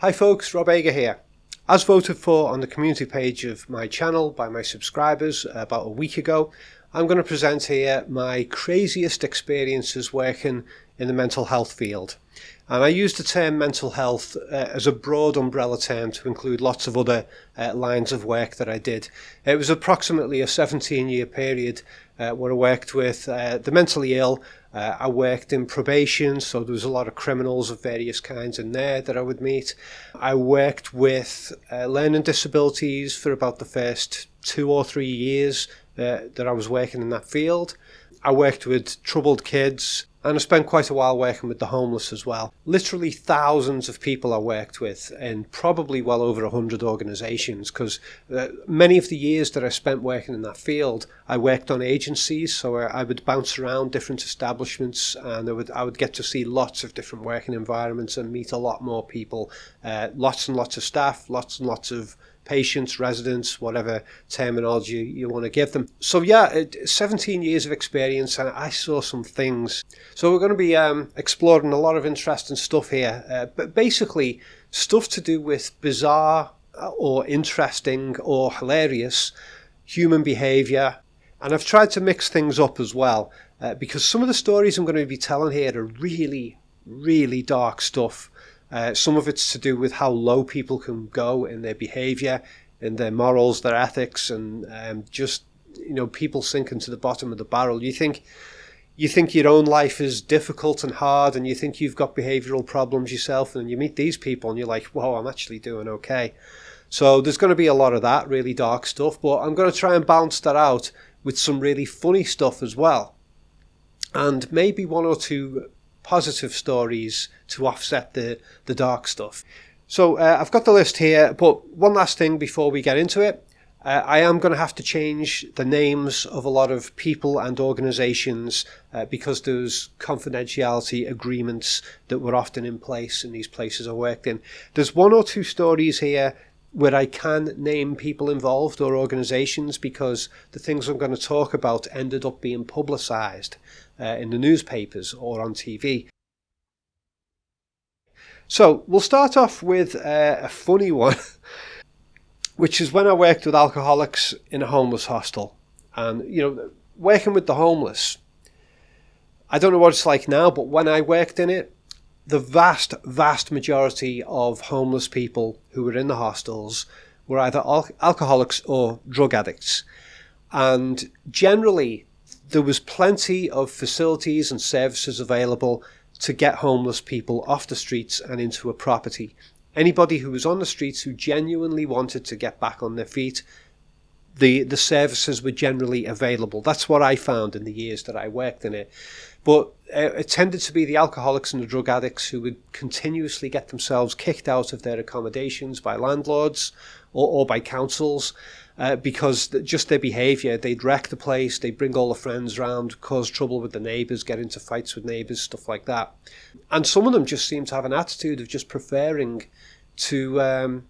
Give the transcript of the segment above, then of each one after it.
Hi folks, Rob Ager here. As voted for on the community page of my channel by my subscribers about a week ago, I'm going to present here my craziest experiences working in the mental health field. And I use the term mental health as a broad umbrella term to include lots of other lines of work that I did. It was approximately a 17-year period where I worked with the mentally ill. I worked in probation, so there was a lot of criminals of various kinds in there that I would meet. I worked with learning disabilities for about the first 2 or 3 years that I was working in that field. I worked with troubled kids, and I spent quite a while working with the homeless as well. Literally thousands of people I worked with in probably well over 100 organisations, because many of the years that I spent working in that field, I worked on agencies, so I would bounce around different establishments, and I would get to see lots of different working environments and meet a lot more people, lots and lots of staff, lots and lots of patients, residents, whatever terminology you want to give them. So yeah, 17 years of experience, and I saw some things. So we're going to be exploring a lot of interesting stuff here, but basically stuff to do with bizarre or interesting or hilarious human behaviour. And I've tried to mix things up as well, because some of the stories I'm going to be telling here are really, really dark stuff. Some of it's to do with how low people can go in their behaviour, in their morals, their ethics, and just, you know, people sinking to the bottom of the barrel. You think your own life is difficult and hard, and you think you've got behavioural problems yourself, and you meet these people and you're like, whoa, I'm actually doing okay. So there's going to be a lot of that really dark stuff, but I'm going to try and balance that out with some really funny stuff as well, and maybe one or two positive stories to offset the dark stuff. So I've got the list here, but one last thing before we get into it. I am going to have to change the names of a lot of people and organisations because there's confidentiality agreements that were often in place in these places I worked in. There's one or two stories here where I can name people involved or organisations because the things I'm going to talk about ended up being publicised in the newspapers or on TV. So we'll start off with a funny one, which is when I worked with alcoholics in a homeless hostel. And, you know, working with the homeless, I don't know what it's like now, but when I worked in it, the vast, vast majority of homeless people who were in the hostels were either alcoholics or drug addicts. And generally, there was plenty of facilities and services available to get homeless people off the streets and into a property. Anybody who was on the streets who genuinely wanted to get back on their feet, the services were generally available. That's what I found in the years that I worked in it. But it tended to be the alcoholics and the drug addicts who would continuously get themselves kicked out of their accommodations by landlords or by councils because just their behaviour, they'd wreck the place, they'd bring all the friends round, cause trouble with the neighbours, get into fights with neighbours, stuff like that. And some of them just seem to have an attitude of just preferring to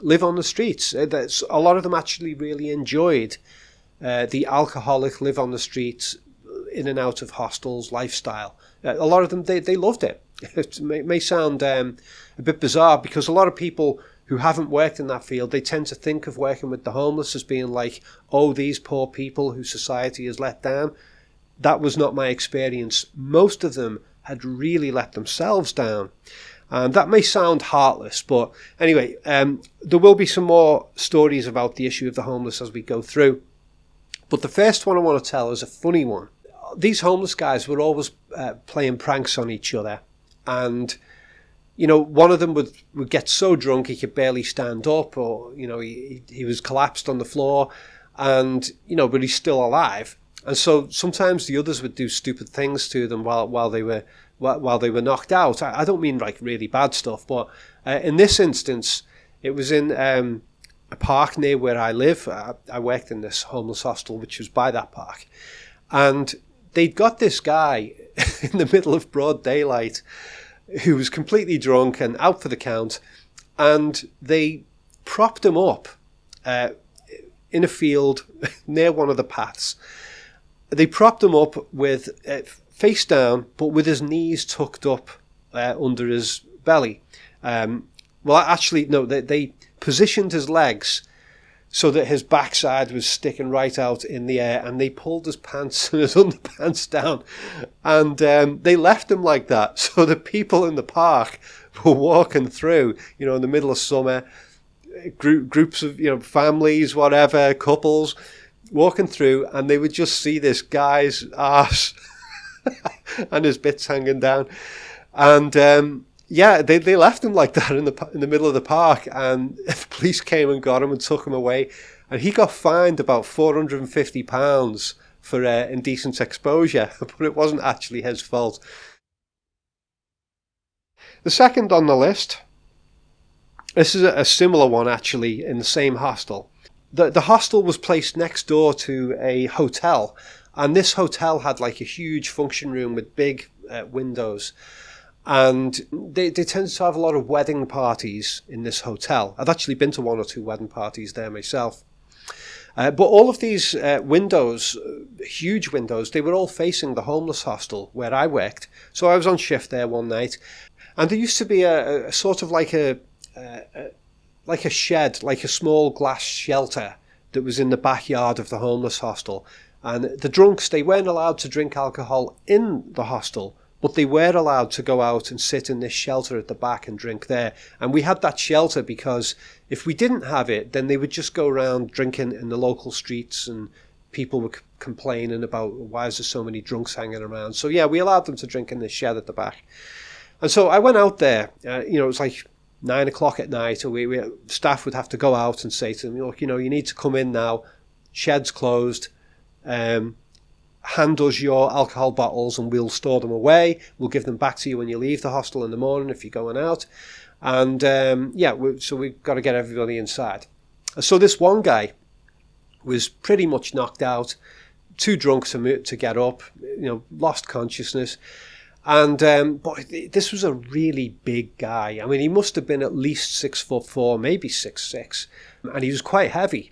live on the streets. A lot of them actually really enjoyed the alcoholic live on the streets, in and out of hostels lifestyle. A lot of them, they loved it. It may sound a bit bizarre because a lot of people who haven't worked in that field, they tend to think of working with the homeless as being like, oh, these poor people who society has let down. That was not my experience. Most of them had really let themselves down. And that may sound heartless, but anyway, there will be some more stories about the issue of the homeless as we go through. But the first one I want to tell is a funny one. These homeless guys were always playing pranks on each other. And, you know, one of them would get so drunk he could barely stand up, or, you know, he was collapsed on the floor, and, you know, but he's still alive. And so sometimes the others would do stupid things to them while they were knocked out. I don't mean like really bad stuff, but in this instance, it was in a park near where I live. I worked in this homeless hostel, which was by that park. And they'd got this guy in the middle of broad daylight who was completely drunk and out for the count. And they propped him up in a field near one of the paths. They propped him up with face down, but with his knees tucked up under his belly. Well, actually, no, they positioned his legs so that his backside was sticking right out in the air, and they pulled his pants and his underpants down, and they left him like that. So the people in the park were walking through, in the middle of summer, groups of, families, whatever, couples, walking through, and they would just see this guy's arse and his bits hanging down. And they left him like that in the middle of the park, and the police came and got him and took him away, and he got fined about £450 for indecent exposure, but it wasn't actually his fault. The second on the list, this is a similar one actually, in the same hostel. The hostel was placed next door to a hotel, and this hotel had like a huge function room with big windows. And they tend to have a lot of wedding parties in this hotel. I've actually been to 1 or 2 wedding parties there myself. But all of these windows, huge windows, they were all facing the homeless hostel where I worked. So I was on shift there one night, and there used to be a sort of like a shed, like a small glass shelter that was in the backyard of the homeless hostel. And the drunks, they weren't allowed to drink alcohol in the hostel, but they were allowed to go out and sit in this shelter at the back and drink there. And we had that shelter because if we didn't have it, then they would just go around drinking in the local streets, and people were complaining about, why is there so many drunks hanging around? So yeah, we allowed them to drink in this shed at the back. And so I went out there, it was like 9 o'clock at night, or staff would have to go out and say to them, look, you need to come in now, shed's closed, hand us your alcohol bottles and we'll store them away. We'll give them back to you when you leave the hostel in the morning if you're going out. And so we've got to get everybody inside. So this one guy was pretty much knocked out, too drunk to get up, lost consciousness. And but this was a really big guy. I mean, he must have been at least 6'4", maybe 6'6", and he was quite heavy.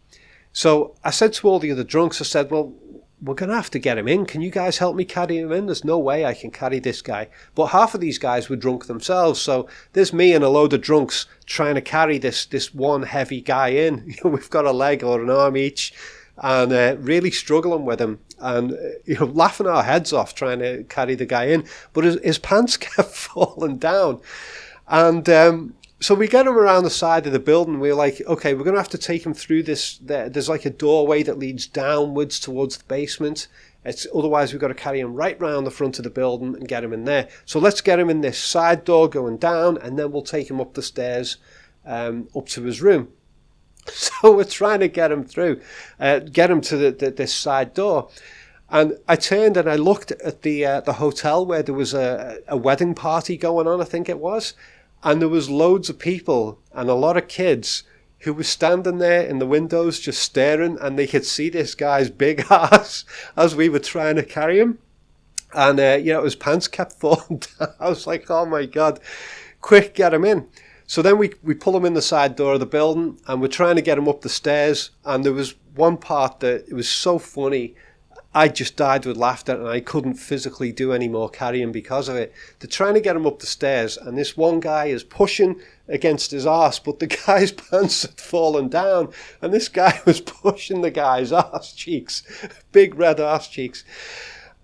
So I said to all the other drunks, I said, well, we're going to have to get him in. Can you guys help me carry him in? There's no way I can carry this guy. But half of these guys were drunk themselves. So there's me and a load of drunks trying to carry this one heavy guy in. We've got a leg or an arm each, and really struggling with him, and laughing our heads off trying to carry the guy in. But his pants kept falling down. And so we get him around the side of the building. We're like, okay, we're going to have to take him through this. There's like a doorway that leads downwards towards the basement. Otherwise, we've got to carry him right round the front of the building and get him in there. So let's get him in this side door going down, and then we'll take him up the stairs up to his room. So we're trying to get him through, get him to this side door. And I turned and I looked at the hotel where there was a wedding party going on, I think it was. And there was loads of people and a lot of kids who were standing there in the windows just staring, and they could see this guy's big ass as we were trying to carry him. And, his pants kept falling down. I was like, oh my God, quick, get him in. So then we pull him in the side door of the building, and we're trying to get him up the stairs. And there was one part that it was so funny, I just died with laughter, and I couldn't physically do any more carrying because of it. They're trying to get him up the stairs, and this one guy is pushing against his arse, but the guy's pants had fallen down, and this guy was pushing the guy's arse cheeks, big red arse cheeks.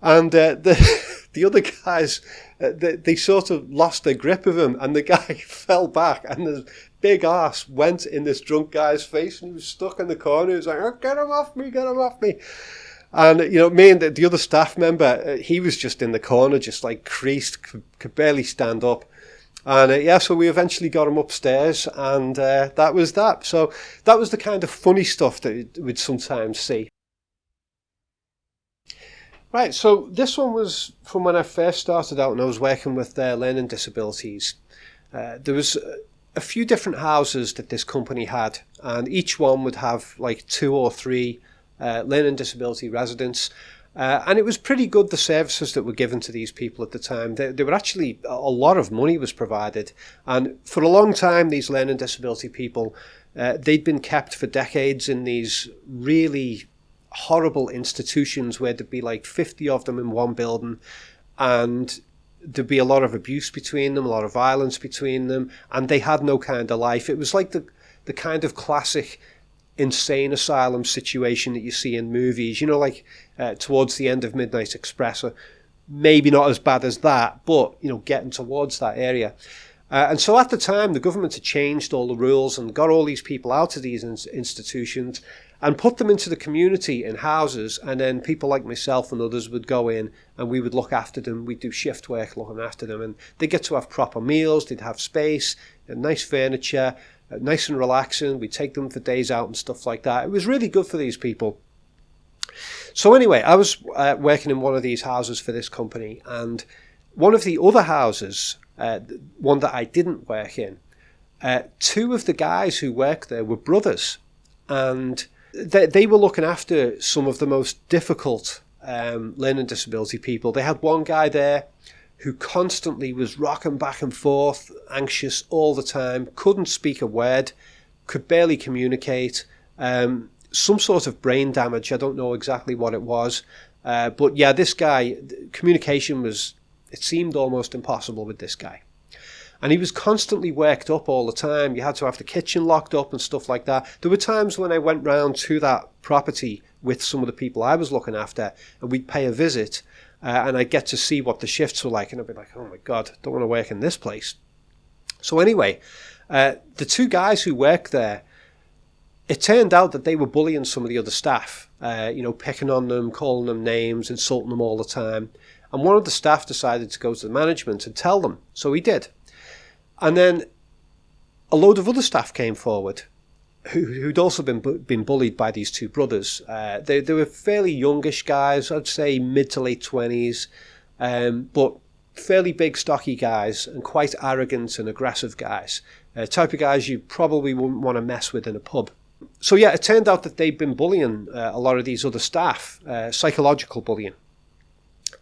And the other guys, they sort of lost their grip of him, and the guy fell back, and the big arse went in this drunk guy's face, and he was stuck in the corner. He was like, oh, get him off me, get him off me. And, me and the other staff member, he was just in the corner, just like creased, could barely stand up. And so we eventually got him upstairs, and that was that. So that was the kind of funny stuff that we'd sometimes see. Right, so this one was from when I first started out and I was working with learning disabilities. There was a few different houses that this company had, and each one would have like 2 or 3 learning disability residents, and it was pretty good, the services that were given to these people at the time. There were actually a lot of money was provided, and for a long time these learning disability people, they'd been kept for decades in these really horrible institutions where there'd be like 50 of them in one building, and there'd be a lot of abuse between them, a lot of violence between them, and they had no kind of life. It was like the kind of classic insane asylum situation that you see in movies, you know, like towards the end of Midnight Express, or maybe not as bad as that, but, you know, getting towards that area. And so at the time, the government had changed all the rules and got all these people out of these institutions and put them into the community in houses, and then people like myself and others would go in and we would look after them. We'd do shift work looking after them, and they'd get to have proper meals, they'd have space, nice furniture, nice and relaxing. We'd take them for days out and stuff like that. It was really good for these people. So anyway, I was working in one of these houses for this company, and one of the other houses, one that I didn't work in, two of the guys who worked there were brothers, and they were looking after some of the most difficult learning disability people. They had one guy there who constantly was rocking back and forth, anxious all the time, couldn't speak a word, could barely communicate, some sort of brain damage. I don't know exactly what it was. But yeah, this guy, communication was, it seemed almost impossible with this guy. And he was constantly worked up all the time. You had to have the kitchen locked up and stuff like that. There were times when I went round to that property with some of the people I was looking after, and we'd pay a visit, and I'd get to see what the shifts were like, and I'd be like, oh my God, don't want to work in this place. So anyway, the two guys who worked there, it turned out that they were bullying some of the other staff, picking on them, calling them names, insulting them all the time. And one of the staff decided to go to the management and tell them. So he did. And then a load of other staff came forward who'd also been bullied by these two brothers. They were fairly youngish guys, I'd say mid to late 20s, but fairly big, stocky guys and quite arrogant and aggressive guys. Type of guys you probably wouldn't want to mess with in a pub. So yeah, it turned out that they'd been bullying a lot of these other staff, psychological bullying.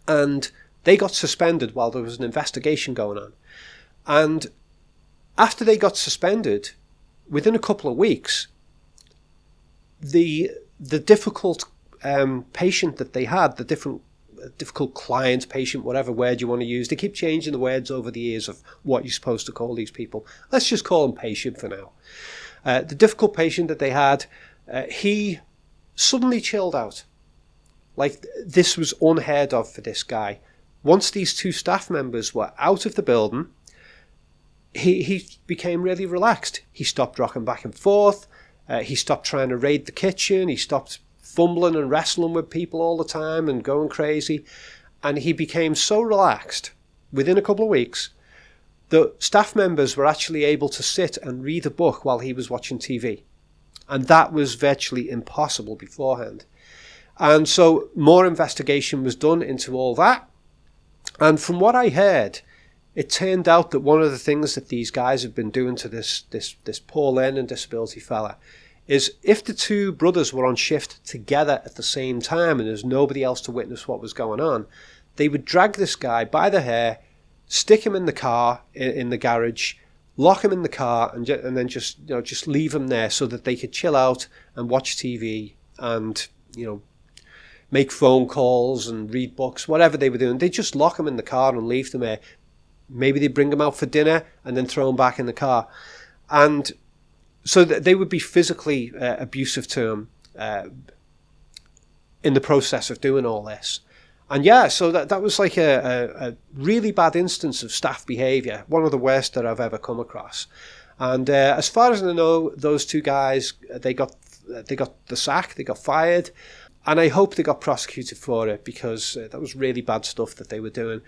And they got suspended while there was an investigation going on. And after they got suspended, within a couple of weeks, the difficult patient that they had, the difficult client, patient, whatever word you want to use, they keep changing the words over the years of what you're supposed to call these people. Let's just call them patient for now. The difficult patient that they had, he suddenly chilled out. Like, this was unheard of for this guy. Once these two staff members were out of the building, he became really relaxed. He stopped rocking back and forth. He stopped trying to raid the kitchen. He stopped fumbling and wrestling with people all the time and going crazy. And he became so relaxed within a couple of weeks that staff members were actually able to sit and read a book while he was watching TV. And that was virtually impossible beforehand. And so more investigation was done into all that. And from what I heard, it turned out that one of the things that these guys have been doing to this poor learning disability fella is, if the two brothers were on shift together at the same time and there's nobody else to witness what was going on, they would drag this guy by the hair, stick him in the car, in the garage, lock him in the car, and then just leave him there so that they could chill out and watch TV and, make phone calls and read books, whatever they were doing. They just lock him in the car and leave them there. Maybe they bring him out for dinner and then throw him back in the car. And so they would be physically abusive to him in the process of doing all this. And yeah, so that was like a really bad instance of staff behaviour, one of the worst that I've ever come across. And as far as I know, those two guys, they got the sack, they got fired. And I hope they got prosecuted for it, because that was really bad stuff that they were doing.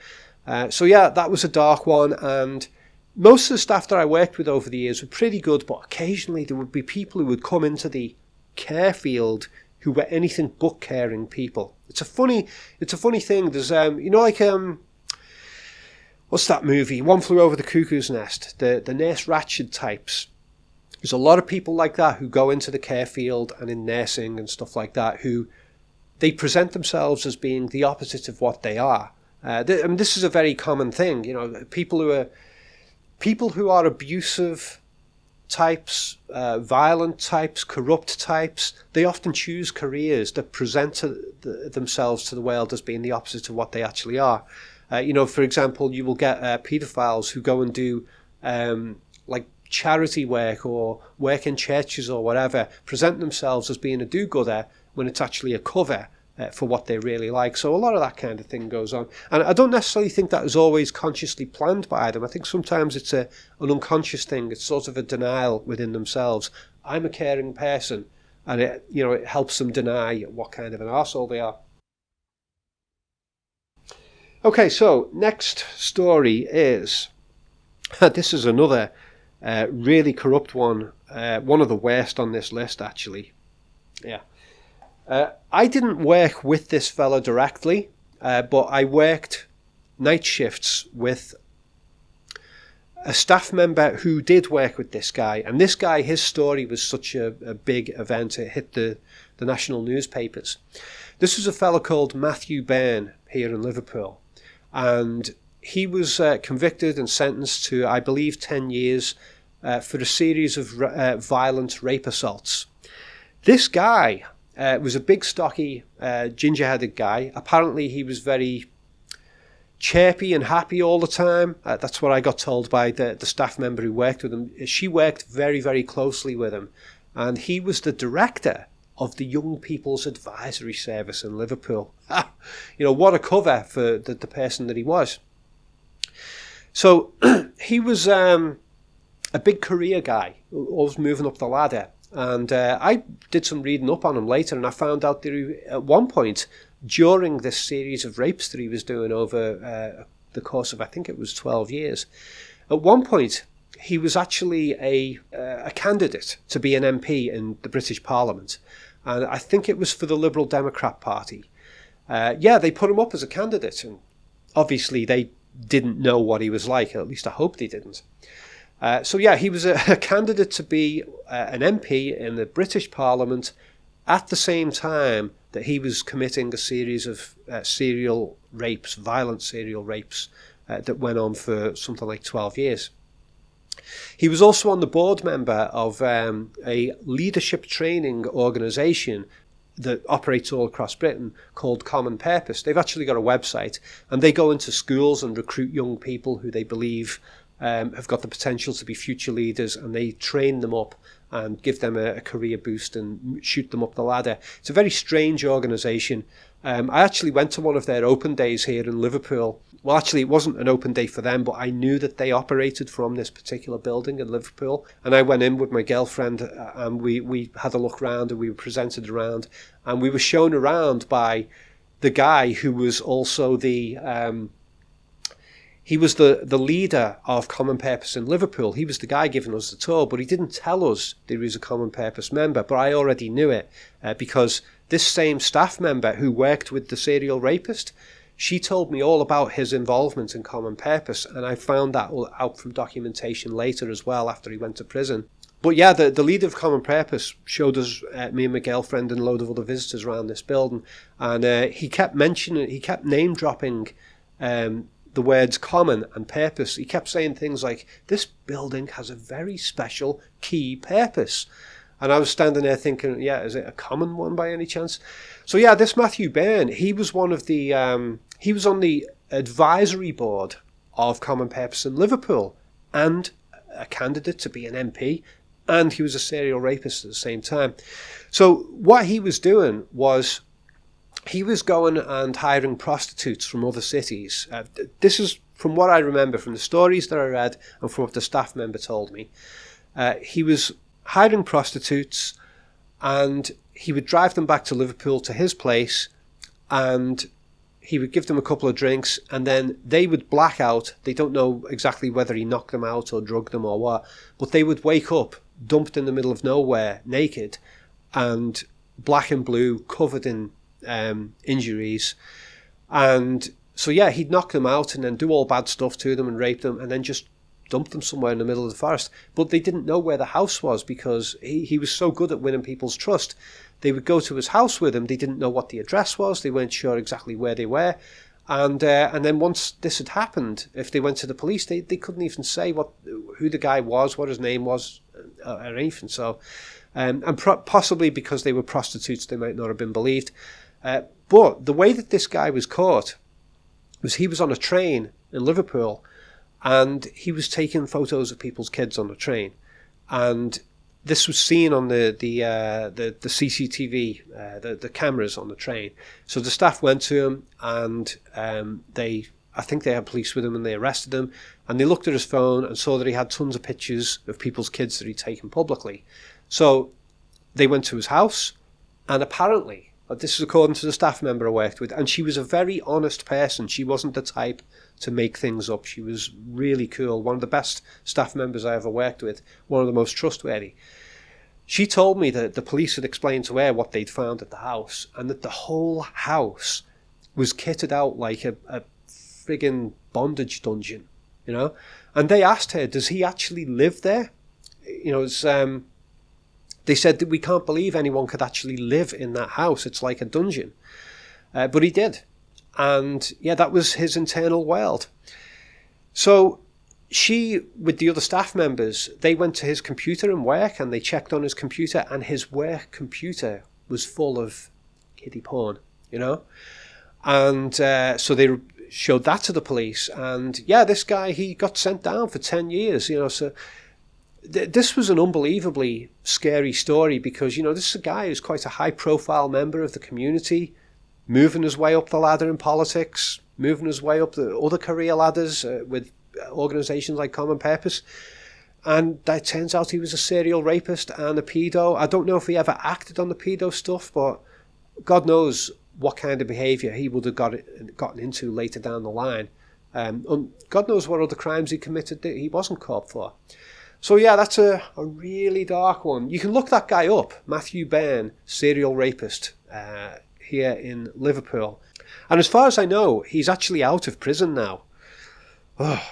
So yeah, that was a dark one. And most of the staff that I worked with over the years were pretty good, but occasionally there would be people who would come into the care field who were anything but caring people. It's a funny thing. There's what's that movie? One Flew Over the Cuckoo's Nest. The Nurse Ratched types. There's a lot of people like that who go into the care field and in nursing and stuff like that, who they present themselves as being the opposite of what they are. This is a very common thing. People who are abusive types, violent types, corrupt types, they often choose careers that present themselves to the world as being the opposite of what they actually are. For example, you will get paedophiles who go and do like charity work or work in churches or whatever, present themselves as being a do-gooder when it's actually a cover for what they really like. So a lot of that kind of thing goes on. And I don't necessarily think that is always consciously planned by them. I think sometimes it's an unconscious thing. It's sort of a denial within themselves. I'm a caring person. And it helps them deny what kind of an arsehole they are. Okay, so next story is, this is another really corrupt one. One of the worst on this list, actually. Yeah. I didn't work with this fella directly, but I worked night shifts with a staff member who did work with this guy. And this guy, his story was such a big event. It hit the national newspapers. This was a fellow called Matthew Byrne here in Liverpool. And he was convicted and sentenced to, I believe, 10 years for a series of violent rape assaults. This guy was a big, stocky, ginger-headed guy. Apparently, he was very chirpy and happy all the time. That's what I got told by the staff member who worked with him. She worked very, very closely with him. And he was the director of the Young People's Advisory Service in Liverpool. What a cover for the person that he was. So he was a big career guy, always moving up the ladder. And I did some reading up on him later, and I found out that at one point, during this series of rapes that he was doing over the course of, I think it was 12 years, at one point, he was actually a candidate to be an MP in the British Parliament. And I think it was for the Liberal Democrat Party. They put him up as a candidate, and obviously they didn't know what he was like, at least I hope they didn't. He was a candidate to be an MP in the British Parliament at the same time that he was committing a series of serial rapes, violent serial rapes, that went on for something like 12 years. He was also on the board member of a leadership training organisation that operates all across Britain called Common Purpose. They've actually got a website, and they go into schools and recruit young people who they believe have got the potential to be future leaders, and they train them up and give them a career boost and shoot them up the ladder. It's a very strange organisation. I actually went to one of their open days here in Liverpool. Well, actually, it wasn't an open day for them, but I knew that they operated from this particular building in Liverpool. And I went in with my girlfriend, and we had a look around, and we were presented around, and we were shown around by the guy who was also the leader of Common Purpose in Liverpool. He was the guy giving us the tour, but he didn't tell us that he was a Common Purpose member. But I already knew it because this same staff member who worked with the serial rapist, she told me all about his involvement in Common Purpose, and I found that out from documentation later as well after he went to prison. But yeah, the leader of Common Purpose showed us, me and my girlfriend and a load of other visitors around this building, and he kept name dropping the words common and purpose. He kept saying things like, this building has a very special key purpose. And I was standing there thinking, is it a common one by any chance? So yeah, this Matthew Byrne, he was one of the, he was on the advisory board of Common Purpose in Liverpool and a candidate to be an MP, and he was a serial rapist at the same time. So what he was doing was, he was going and hiring prostitutes from other cities. This is from what I remember from the stories that I read and from what the staff member told me. He was hiring prostitutes, and he would drive them back to Liverpool to his place, and he would give them a couple of drinks, and then they would black out. They don't know exactly whether he knocked them out or drugged them or what, but they would wake up dumped in the middle of nowhere, naked, and black and blue, covered in injuries. And so he'd knock them out and then do all bad stuff to them and rape them and then just dump them somewhere in the middle of the forest. But they didn't know where the house was because he was so good at winning people's trust. They would go to his house with him. They didn't know what the address was. They weren't sure exactly where they were. And then once this had happened, if they went to the police, they couldn't even say who the guy was, what his name was, or anything. So, and possibly because they were prostitutes, they might not have been believed. But the way that this guy was caught, was he was on a train in Liverpool, and he was taking photos of people's kids on the train, and this was seen on the CCTV, the cameras on the train. So the staff went to him, and I think they had police with him, and they arrested him, and they looked at his phone and saw that he had tons of pictures of people's kids that he'd taken publicly. So they went to his house, and apparently, this is according to the staff member I worked with, and she was a very honest person. She wasn't the type to make things up. She was really cool. One of the best staff members I ever worked with, one of the most trustworthy. She told me that the police had explained to her what they'd found at the house, and that the whole house was kitted out like a friggin' bondage dungeon, you know? And they asked her, does he actually live there? You know, it's, they said that we can't believe anyone could actually live in that house. It's like a dungeon. But he did. And yeah, that was his internal world. So she, with the other staff members, they went to his computer and work, and they checked on his computer, and his work computer was full of kiddie porn, you know? And so they showed that to the police, and yeah, this guy, he got sent down for 10 years, you know. So this was an unbelievably scary story, because, you know, this is a guy who's quite a high-profile member of the community, moving his way up the ladder in politics, moving his way up the other career ladders with organisations like Common Purpose. And it turns out he was a serial rapist and a pedo. I don't know if he ever acted on the pedo stuff, but God knows what kind of behaviour he would have gotten into later down the line. God knows what other crimes he committed that he wasn't caught for. So yeah, that's a really dark one. You can look that guy up, Matthew Byrne, serial rapist, here in Liverpool. And as far as I know, he's actually out of prison now. Oh,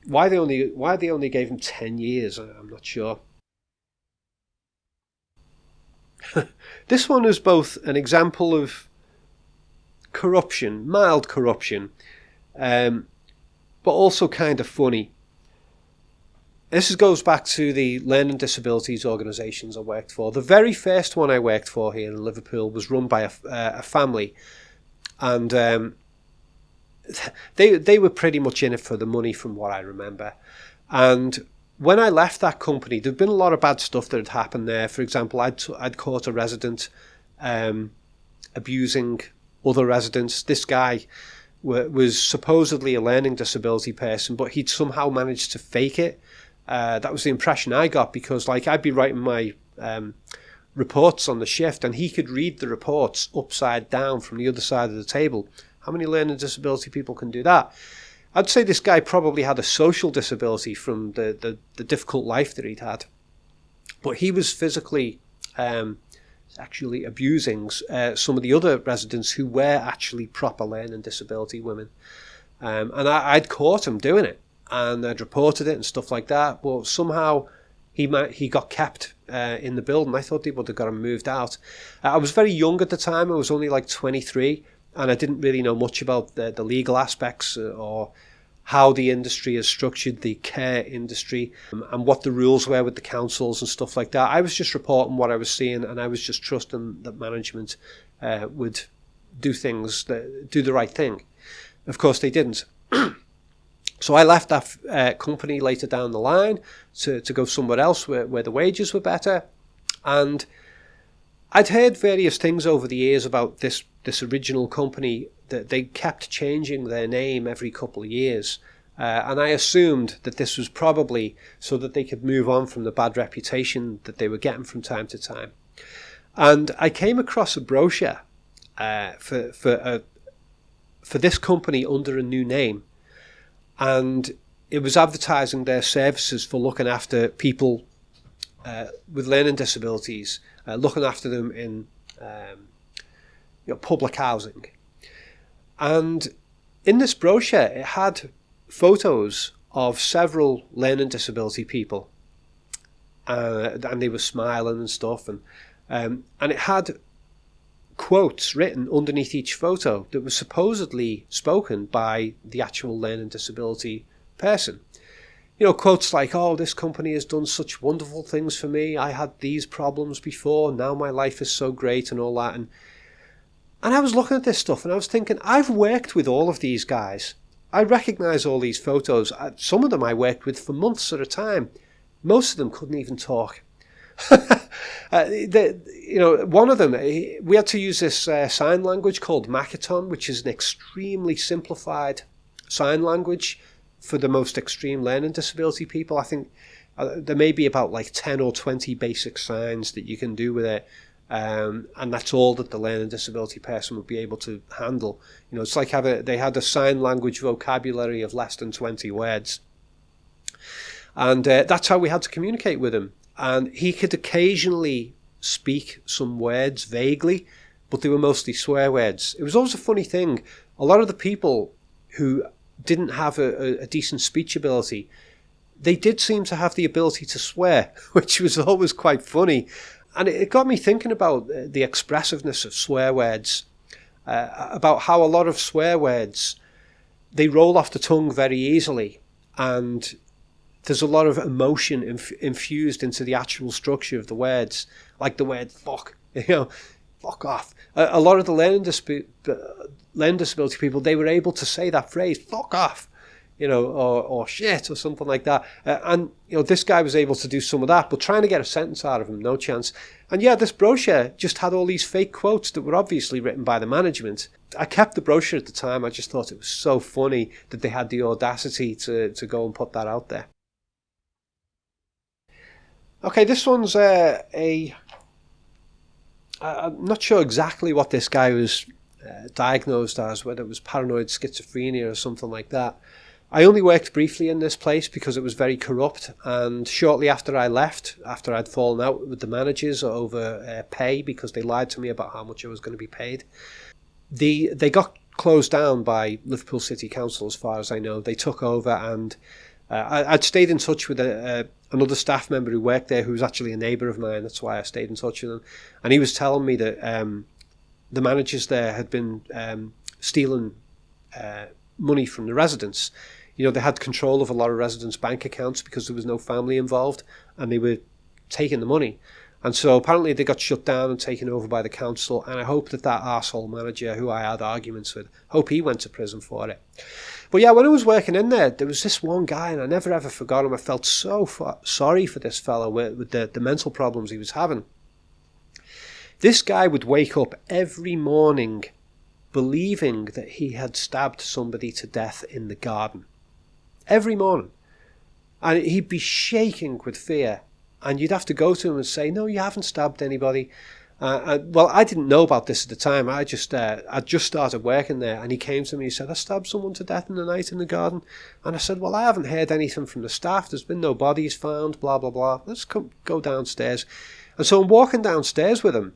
why they only gave him 10 years, I'm not sure. This one is both an example of corruption, mild corruption, but also kind of funny. This goes back to the learning disabilities organisations I worked for. The very first one I worked for here in Liverpool was run by a family, and they were pretty much in it for the money, from what I remember. And when I left that company, there'd been a lot of bad stuff that had happened there. For example, I'd caught a resident abusing other residents. This guy was supposedly a learning disability person, but he'd somehow managed to fake it. That was the impression I got, because like I'd be writing my reports on the shift, and he could read the reports upside down from the other side of the table. How many learning disability people can do that? I'd say this guy probably had a social disability from the difficult life that he'd had. But he was physically actually abusing some of the other residents who were actually proper learning disability women. And I'd caught him doing it, and I'd reported it and stuff like that. But somehow he got kept in the building. I thought they would have got him moved out. I was very young at the time. I was only like 23. And I didn't really know much about the legal aspects or how the industry is structured, the care industry, and what the rules were with the councils and stuff like that. I was just reporting what I was seeing, and I was just trusting that management would do the right thing. Of course, they didn't. So I left that company later down the line to go somewhere else where the wages were better. And I'd heard various things over the years about this original company, that they kept changing their name every couple of years. And I assumed that this was probably so that they could move on from the bad reputation that they were getting from time to time. And I came across a brochure for this company under a new name. And it was advertising their services for looking after people with learning disabilities, looking after them in public housing. And in this brochure, it had photos of several learning disability people, and they were smiling and stuff, and it had quotes written underneath each photo that was supposedly spoken by the actual learning disability person. You know, quotes like, "Oh, this company has done such wonderful things for me. I had these problems before. Now my life is so great," and all that. And And I was looking at this stuff and I was thinking, I've worked with all of these guys. I recognise all these photos. Some of them I worked with for months at a time. Most of them couldn't even talk. One of them, we had to use this sign language called Makaton, which is an extremely simplified sign language for the most extreme learning disability people. I think there may be about like 10 or 20 basic signs that you can do with it. And that's all that the learning disability person would be able to handle. It's like they had a sign language vocabulary of less than 20 words. And that's how we had to communicate with him. And he could occasionally speak some words vaguely, but they were mostly swear words. It was always a funny thing. A lot of the people who didn't have a decent speech ability, they did seem to have the ability to swear, which was always quite funny. And it got me thinking about the expressiveness of swear words, about how a lot of swear words, they roll off the tongue very easily, and there's a lot of emotion infused into the actual structure of the words, like the word fuck, fuck off. A lot of the learning disability people, they were able to say that phrase, fuck off, or shit, or something like that. And this guy was able to do some of that, but trying to get a sentence out of him, no chance. And yeah, this brochure just had all these fake quotes that were obviously written by the management. I kept the brochure at the time. I just thought it was so funny that they had the audacity to go and put that out there. Okay, this one's I'm not sure exactly what this guy was diagnosed as, whether it was paranoid schizophrenia or something like that. I only worked briefly in this place because it was very corrupt, and shortly after I left, after I'd fallen out with the managers over pay because they lied to me about how much I was going to be paid, they got closed down by Liverpool City Council, as far as I know. They took over, and I'd stayed in touch with another staff member who worked there, who was actually a neighbour of mine. That's why I stayed in touch with him. And he was telling me that the managers there had been stealing money from the residents. They had control of a lot of residents' bank accounts because there was no family involved, and they were taking the money. And so apparently they got shut down and taken over by the council, and I hope that arsehole manager who I had arguments with, hope he went to prison for it. But yeah, when I was working in there was this one guy, and I never ever forgot him. I felt so sorry for this fellow with the mental problems he was having. This guy would wake up every morning believing that he had stabbed somebody to death in the garden. Every morning. And he'd be shaking with fear. And you'd have to go to him and say, no, you haven't stabbed anybody. Well, I didn't know about this at the time. I'd just started working there. And he came to me and said, I stabbed someone to death in the night in the garden. And I said, well, I haven't heard anything from the staff. There's been no bodies found, blah, blah, blah. Let's go downstairs. And so I'm walking downstairs with him.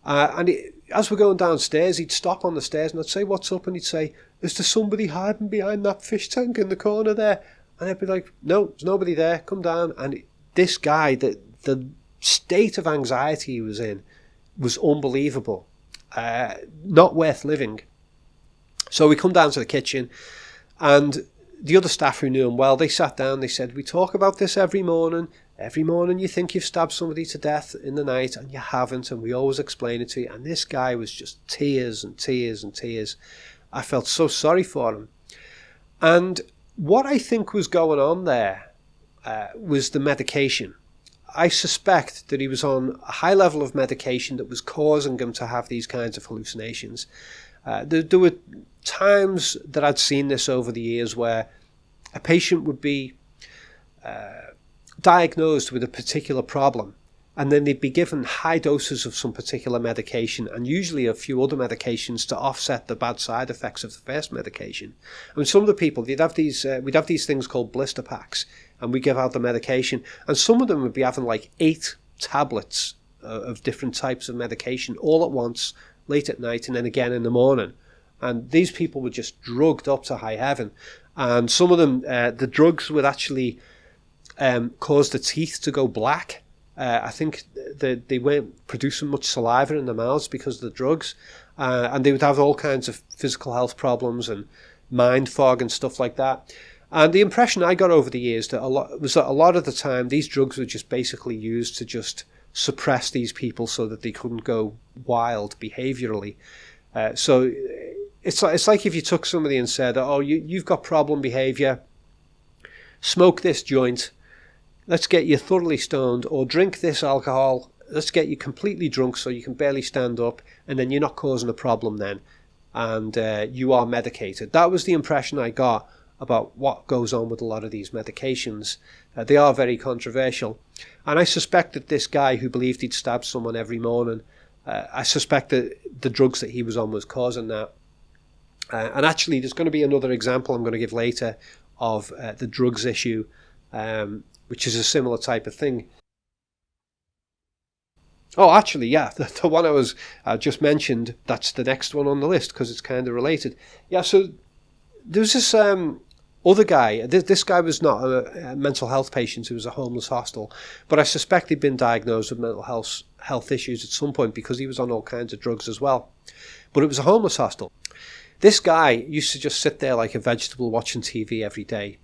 As we're going downstairs, he'd stop on the stairs and I'd say, what's up? And he'd say, is there somebody hiding behind that fish tank in the corner there? And I'd be like, no, there's nobody there. Come down. And this guy, the state of anxiety he was in was unbelievable. Not worth living. So we come down to the kitchen, and the other staff who knew him well, they sat down, they said, we talk about this every morning. Every morning you think you've stabbed somebody to death in the night, and you haven't, and we always explain it to you. And this guy was just tears and tears and tears. I felt so sorry for him. And what I think was going on there was the medication. I suspect that he was on a high level of medication that was causing him to have these kinds of hallucinations. There were times that I'd seen this over the years where a patient would be diagnosed with a particular problem, and then they'd be given high doses of some particular medication, and usually a few other medications to offset the bad side effects of the first medication. And some of the people, we'd have these things called blister packs, and we give out the medication, and some of them would be having like 8 tablets of different types of medication all at once, late at night, and then again in the morning. And these people were just drugged up to high heaven. And some of them, the drugs would actually cause the teeth to go black. I think they weren't producing much saliva in their mouths because of the drugs. And they would have all kinds of physical health problems and mind fog and stuff like that. And the impression I got over the years was that a lot of the time these drugs were just basically used to just suppress these people so that they couldn't go wild behaviourally. So it's like if you took somebody and said, oh, you've got problem behaviour, smoke this joint, let's get you thoroughly stoned, or drink this alcohol, let's get you completely drunk so you can barely stand up, and then you're not causing a problem then, and you are medicated. That was the impression I got about what goes on with a lot of these medications. They are very controversial. And I suspect that this guy who believed he'd stab someone every morning, I suspect that the drugs that he was on was causing that. And actually, there's going to be another example I'm going to give later of the drugs issue, which is a similar type of thing. Oh, actually, yeah, the one I just mentioned, that's the next one on the list because it's kind of related. Yeah, so there was this other guy. This guy was not a mental health patient. He was a homeless hostel. But I suspect he'd been diagnosed with mental health issues at some point because he was on all kinds of drugs as well. But it was a homeless hostel. This guy used to just sit there like a vegetable watching TV every day.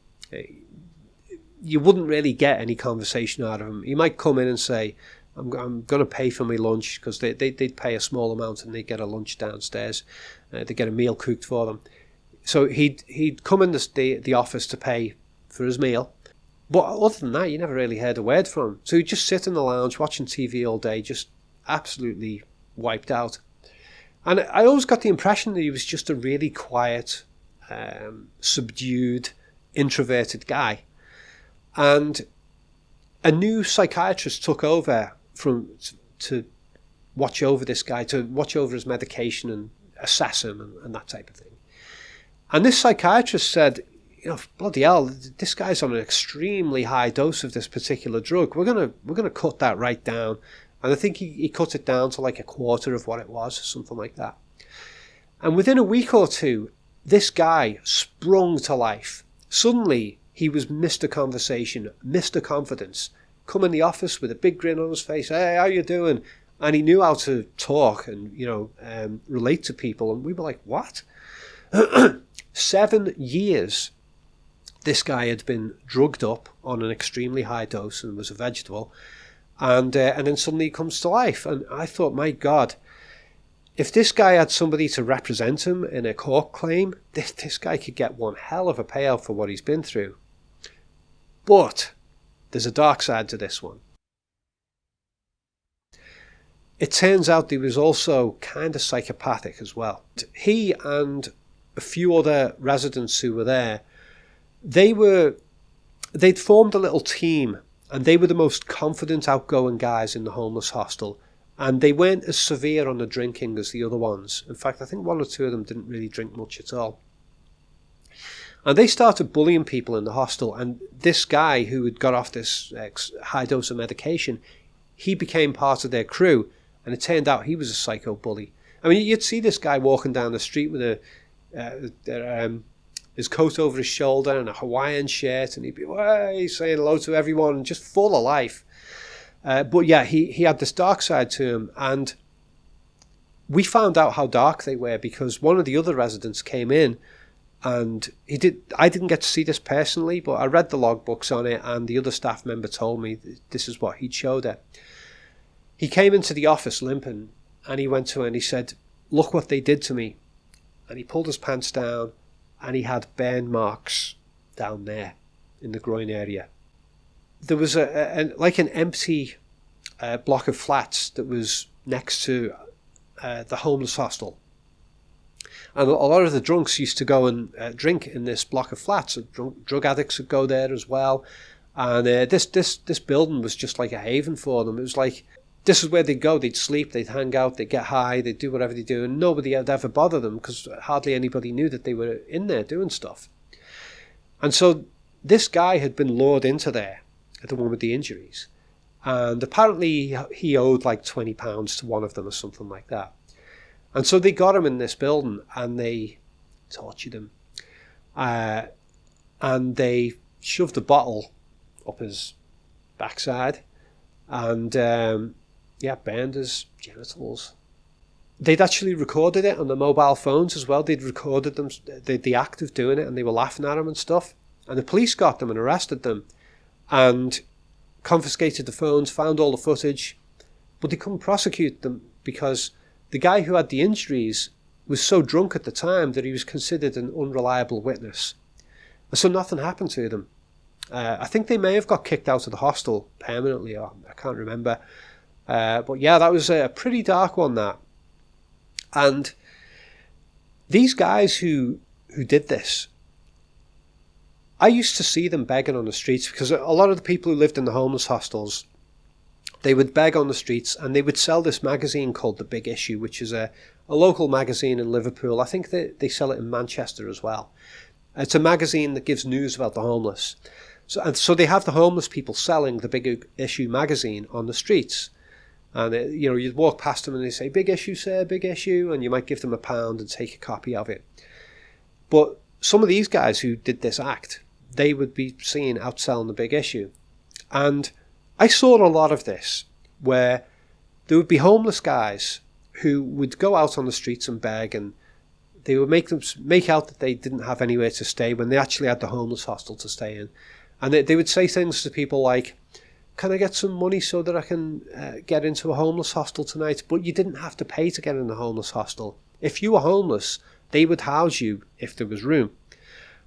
You wouldn't really get any conversation out of him. He might come in and say, I'm going to pay for my lunch, because they'd pay a small amount and they'd get a lunch downstairs. They'd get a meal cooked for them. So he'd come in the office to pay for his meal. But other than that, you never really heard a word from him. So he'd just sit in the lounge watching TV all day, just absolutely wiped out. And I always got the impression that he was just a really quiet, subdued, introverted guy. And a new psychiatrist took over to watch over this guy, to watch over his medication and assess him and that type of thing. And this psychiatrist said, bloody hell, this guy's on an extremely high dose of this particular drug. We're gonna cut that right down. And I think he cut it down to like a quarter of what it was, or something like that. And within a week or two, this guy sprung to life. Suddenly, he was Mr. Conversation, Mr. Confidence. Come in the office with a big grin on his face. Hey, how you doing? And he knew how to talk and, relate to people. And we were like, what? 7 years this guy had been drugged up on an extremely high dose and was a vegetable. And then suddenly he comes to life. And I thought, my God, if this guy had somebody to represent him in a court claim, this guy could get one hell of a payout for what he's been through. But there's a dark side to this one. It turns out he was also kind of psychopathic as well. He and a few other residents who were there, they'd formed a little team, and they were the most confident, outgoing guys in the homeless hostel. And they weren't as severe on the drinking as the other ones. In fact, I think one or two of them didn't really drink much at all. And they started bullying people in the hostel. And this guy who had got off this high dose of medication, he became part of their crew. And it turned out he was a psycho bully. I mean, you'd see this guy walking down the street with his coat over his shoulder and a Hawaiian shirt. And he'd be saying hello to everyone and just full of life. But yeah, he had this dark side to him, and we found out how dark they were because one of the other residents came in, and I didn't get to see this personally, but I read the logbooks on it, and the other staff member told me this is what he'd showed her. He came into the office limping, and he went to her and he said, "Look what they did to me." And he pulled his pants down, and he had burn marks down there in the groin area. There was like an empty block of flats that was next to the homeless hostel. And a lot of the drunks used to go and drink in this block of flats. Drug addicts would go there as well. And this building was just like a haven for them. It was like, this is where they'd go. They'd sleep, they'd hang out, they'd get high, they'd do whatever they do. And nobody would ever bother them because hardly anybody knew that they were in there doing stuff. And so this guy had been lured into there, the one with the injuries, and apparently he owed like £20 to one of them or something like that. And so they got him in this building and they tortured him, and they shoved a bottle up his backside and burned his genitals. They'd actually recorded it on the mobile phones as well. They'd recorded them, the act of doing it, and they were laughing at him and stuff. And the police got them and arrested them and confiscated the phones, found all the footage, but they couldn't prosecute them because the guy who had the injuries was so drunk at the time that he was considered an unreliable witness. And so nothing happened to them. I think they may have got kicked out of the hostel permanently, or I can't remember. But yeah, that was a pretty dark one, that. And these guys who did this, I used to see them begging on the streets, because a lot of the people who lived in the homeless hostels, they would beg on the streets, and they would sell this magazine called The Big Issue, which is a local magazine in Liverpool. I think they sell it in Manchester as well. It's a magazine that gives news about the homeless. So they have the homeless people selling The Big Issue magazine on the streets. And you'd walk past them and they say, "Big issue, sir, big issue," and you might give them £1 and take a copy of it. But some of these guys who did this act, they would be seen outselling The Big Issue. And I saw a lot of this, where there would be homeless guys who would go out on the streets and beg, and they would make out that they didn't have anywhere to stay when they actually had the homeless hostel to stay in. And they would say things to people like, "Can I get some money so that I can get into a homeless hostel tonight?" But you didn't have to pay to get in the homeless hostel. If you were homeless, they would house you if there was room.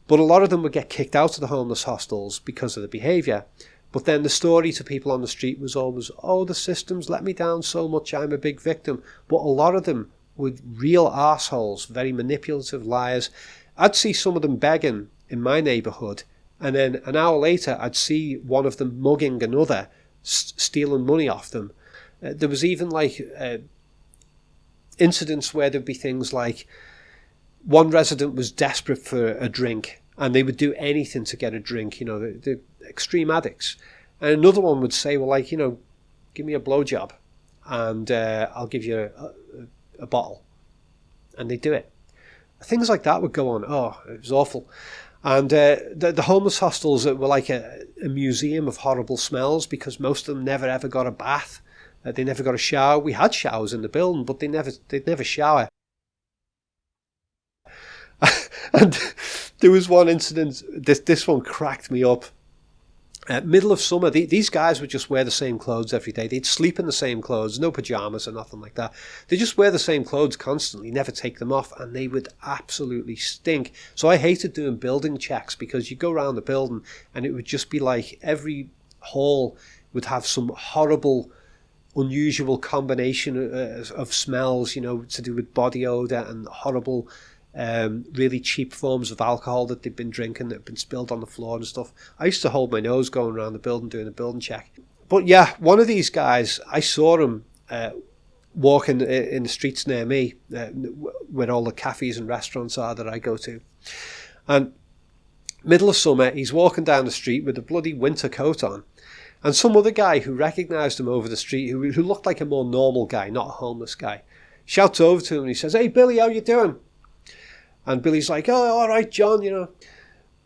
But a lot of them would get kicked out of the homeless hostels because of the behaviour. But then the story to people on the street was always, "Oh, the system's let me down so much, I'm a big victim." But a lot of them were real arseholes, very manipulative liars. I'd see some of them begging in my neighbourhood, and then an hour later I'd see one of them mugging another, stealing money off them. There was even incidents where there'd be things like, one resident was desperate for a drink and they would do anything to get a drink, they're extreme addicts. And another one would say, "Well, give me a blowjob and I'll give you a bottle." And they'd do it. Things like that would go on. Oh, it was awful. And the homeless hostels were like a museum of horrible smells, because most of them never ever got a bath. They never got a shower. We had showers in the building, but they'd never shower. And there was one incident, this one cracked me up. Middle of summer, these guys would just wear the same clothes every day. They'd sleep in the same clothes, no pajamas or nothing like that. They just wear the same clothes constantly, never take them off, and they would absolutely stink. So I hated doing building checks, because you go around the building and it would just be like every hall would have some horrible, unusual combination of smells, to do with body odour and horrible, really cheap forms of alcohol that they've been drinking that have been spilled on the floor and stuff. I used to hold my nose going around the building doing a building check. But yeah, one of these guys, I saw him walking in the streets near me, where all the cafes and restaurants are that I go to. And middle of summer, he's walking down the street with a bloody winter coat on. And some other guy who recognised him over the street, who looked like a more normal guy, not a homeless guy, shouts over to him and he says, "Hey, Billy, how you doing?" And Billy's like, "Oh, all right, John, are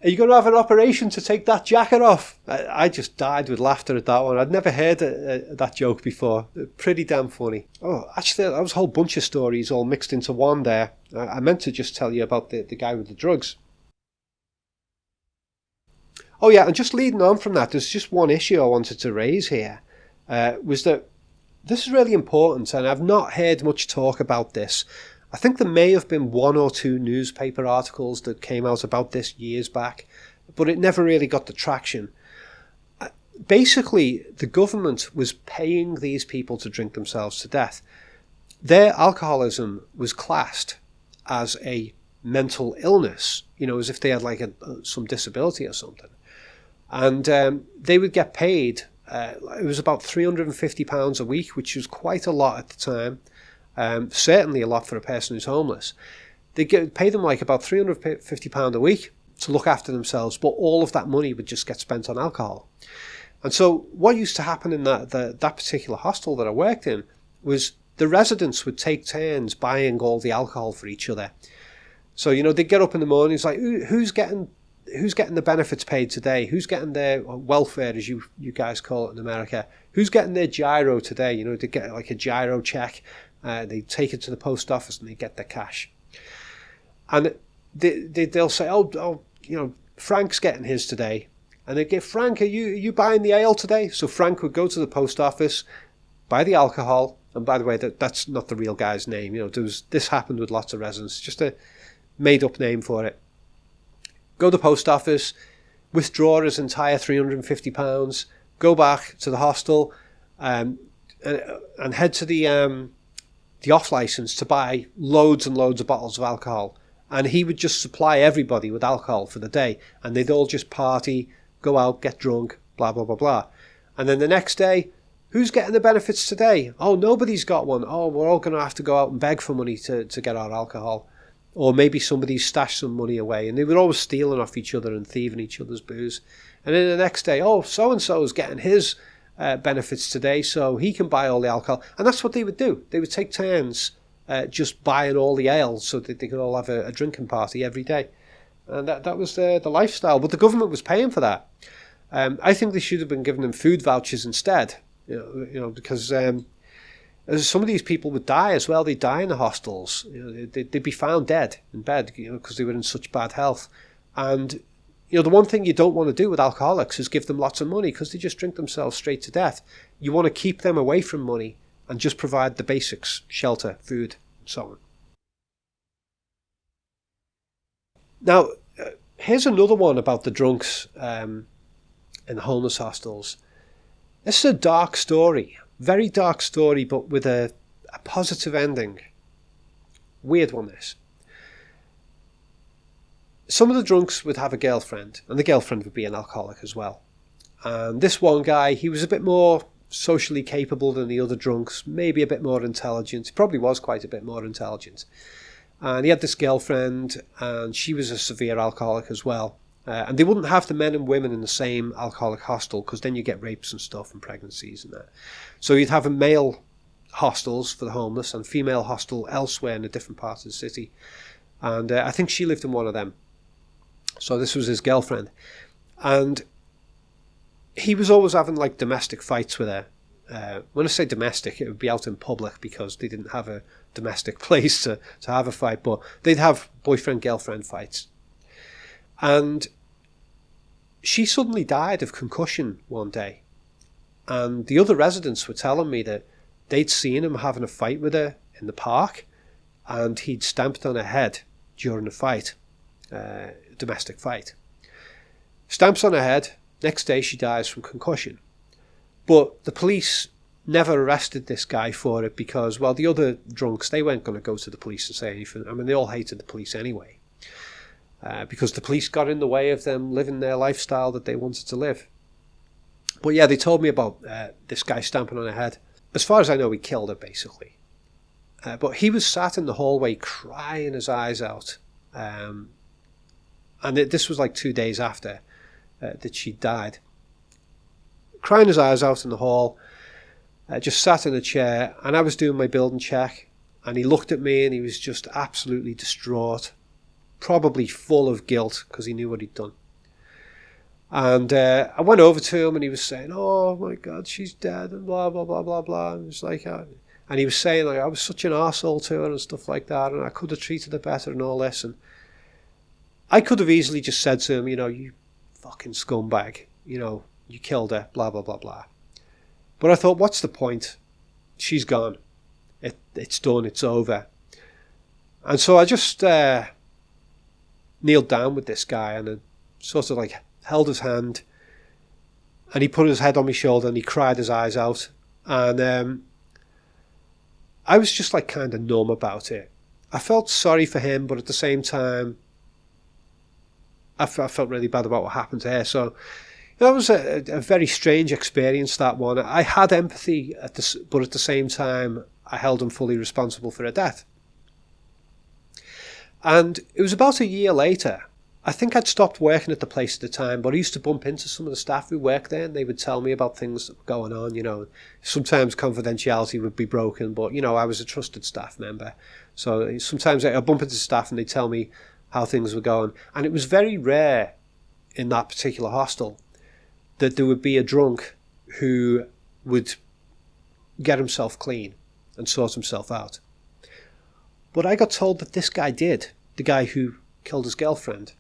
you going to have an operation to take that jacket off?" I just died with laughter at that one. I'd never heard that joke before. Pretty damn funny. Oh, actually, that was a whole bunch of stories all mixed into one there. I meant to just tell you about the guy with the drugs. Oh yeah, and just leading on from that, there's just one issue I wanted to raise here, was that this is really important, and I've not heard much talk about this. I think there may have been 1 or 2 newspaper articles that came out about this years back, but it never really got the traction. Basically, the government was paying these people to drink themselves to death. Their alcoholism was classed as a mental illness, as if they had some disability or something. And they would get paid, it was about £350 a week, which was quite a lot at the time. Certainly a lot for a person who's homeless. They pay them about £350 a week to look after themselves, but all of that money would just get spent on alcohol. And so what used to happen in that particular hostel that I worked in was the residents would take turns buying all the alcohol for each other. So, they'd get up in the morning, it's like, who's getting the benefits paid today? Who's getting their welfare, as you guys call it in America? Who's getting their gyro today? They get a gyro check. They take it to the post office and they get their cash. And they'll say, oh, Frank's getting his today. And they'd get, "Frank, are you buying the ale today?" So Frank would go to the post office, buy the alcohol, And by the way, that's not the real guy's name. This happened with lots of residents, just a made-up name for it. Go to the post office, withdraw his entire £350, go back to the hostel, and head to the off license to buy loads and loads of bottles of alcohol. And he would just supply everybody with alcohol for the day, and they'd all just party, go out, get drunk, blah, blah, blah, blah. And then the next day, who's getting the benefits today? Oh, nobody's got one. Oh, we're all going to have to go out and beg for money to get our alcohol. Or maybe somebody's stashed some money away, and they were always stealing off each other and thieving each other's booze. And then the next day, oh, so-and-so's getting his benefits today, so he can buy all the alcohol. And that's what they would do. They would take turns just buying all the ale so that they could all have a drinking party every day. And that was the lifestyle. But the government was paying for that. I think they should have been giving them food vouchers instead, because some of these people would die as well. They'd die in the hostels. They'd be found dead in bed, because they were in such bad health. And the one thing you don't want to do with alcoholics is give them lots of money, because they just drink themselves straight to death. You want to keep them away from money and just provide the basics: shelter, food, and so on. Now, here's another one about the drunks in the homeless hostels. This is a dark story, very dark story, but with a positive ending. Weird one, this. Some of the drunks would have a girlfriend, and the girlfriend would be an alcoholic as well. And this one guy, he was a bit more socially capable than the other drunks, maybe a bit more intelligent. He probably was quite a bit more intelligent. And he had this girlfriend, and she was a severe alcoholic as well. And they wouldn't have the men and women in the same alcoholic hostel, because then you get rapes and stuff and pregnancies and that. So you'd have a male hostels for the homeless and female hostel elsewhere in a different part of the city. And I think she lived in one of them. So this was his girlfriend. And he was always having like domestic fights with her. When I say domestic, it would be out in public, because they didn't have a domestic place to have a fight, but they'd have boyfriend-girlfriend fights. And she suddenly died of concussion one day. And the other residents were telling me that they'd seen him having a fight with her in the park, and he'd stamped on her head during the fight, domestic fight. Stamps on her head. Next day she dies from concussion. But the police never arrested this guy for it, because, well, the other drunks, they weren't going to go to the police and say anything. I mean, they all hated the police anyway. Because the police got in the way of them living their lifestyle that they wanted to live. But yeah, they told me about this guy stamping on her head. As far as I know, he killed her, basically. But he was sat in the hallway crying his eyes out. And this was like 2 days after that she died. Crying his eyes out in the hall, just sat in a chair, and I was doing my building check, and he looked at me and he was just absolutely distraught. Probably full of guilt, because he knew what he'd done. And I went over to him, and he was saying, "Oh my God, she's dead," and blah blah blah blah blah. And it was like, and he was saying, like, I was such an arsehole to her and stuff like that, and I could have treated her better and all this. And I could have easily just said to him, you fucking scumbag, you killed her, blah blah blah blah. But I thought, what's the point? She's gone. It's done. It's over. And so I just kneeled down with this guy, and I sort of like held his hand, and he put his head on my shoulder, and he cried his eyes out. And I was just like kind of numb about it. I felt sorry for him, but at the same time, I felt really bad about what happened to her. So that was a very strange experience, that one. I had empathy, but at the same time, I held him fully responsible for her death. And it was about a year later. I think I'd stopped working at the place at the time, but I used to bump into some of the staff who worked there, and they would tell me about things that were going on. Sometimes confidentiality would be broken, but, I was a trusted staff member. So sometimes I'd bump into staff and they'd tell me how things were going. And it was very rare in that particular hostel that there would be a drunk who would get himself clean and sort himself out. But I got told that this guy did, the guy who killed his girlfriend.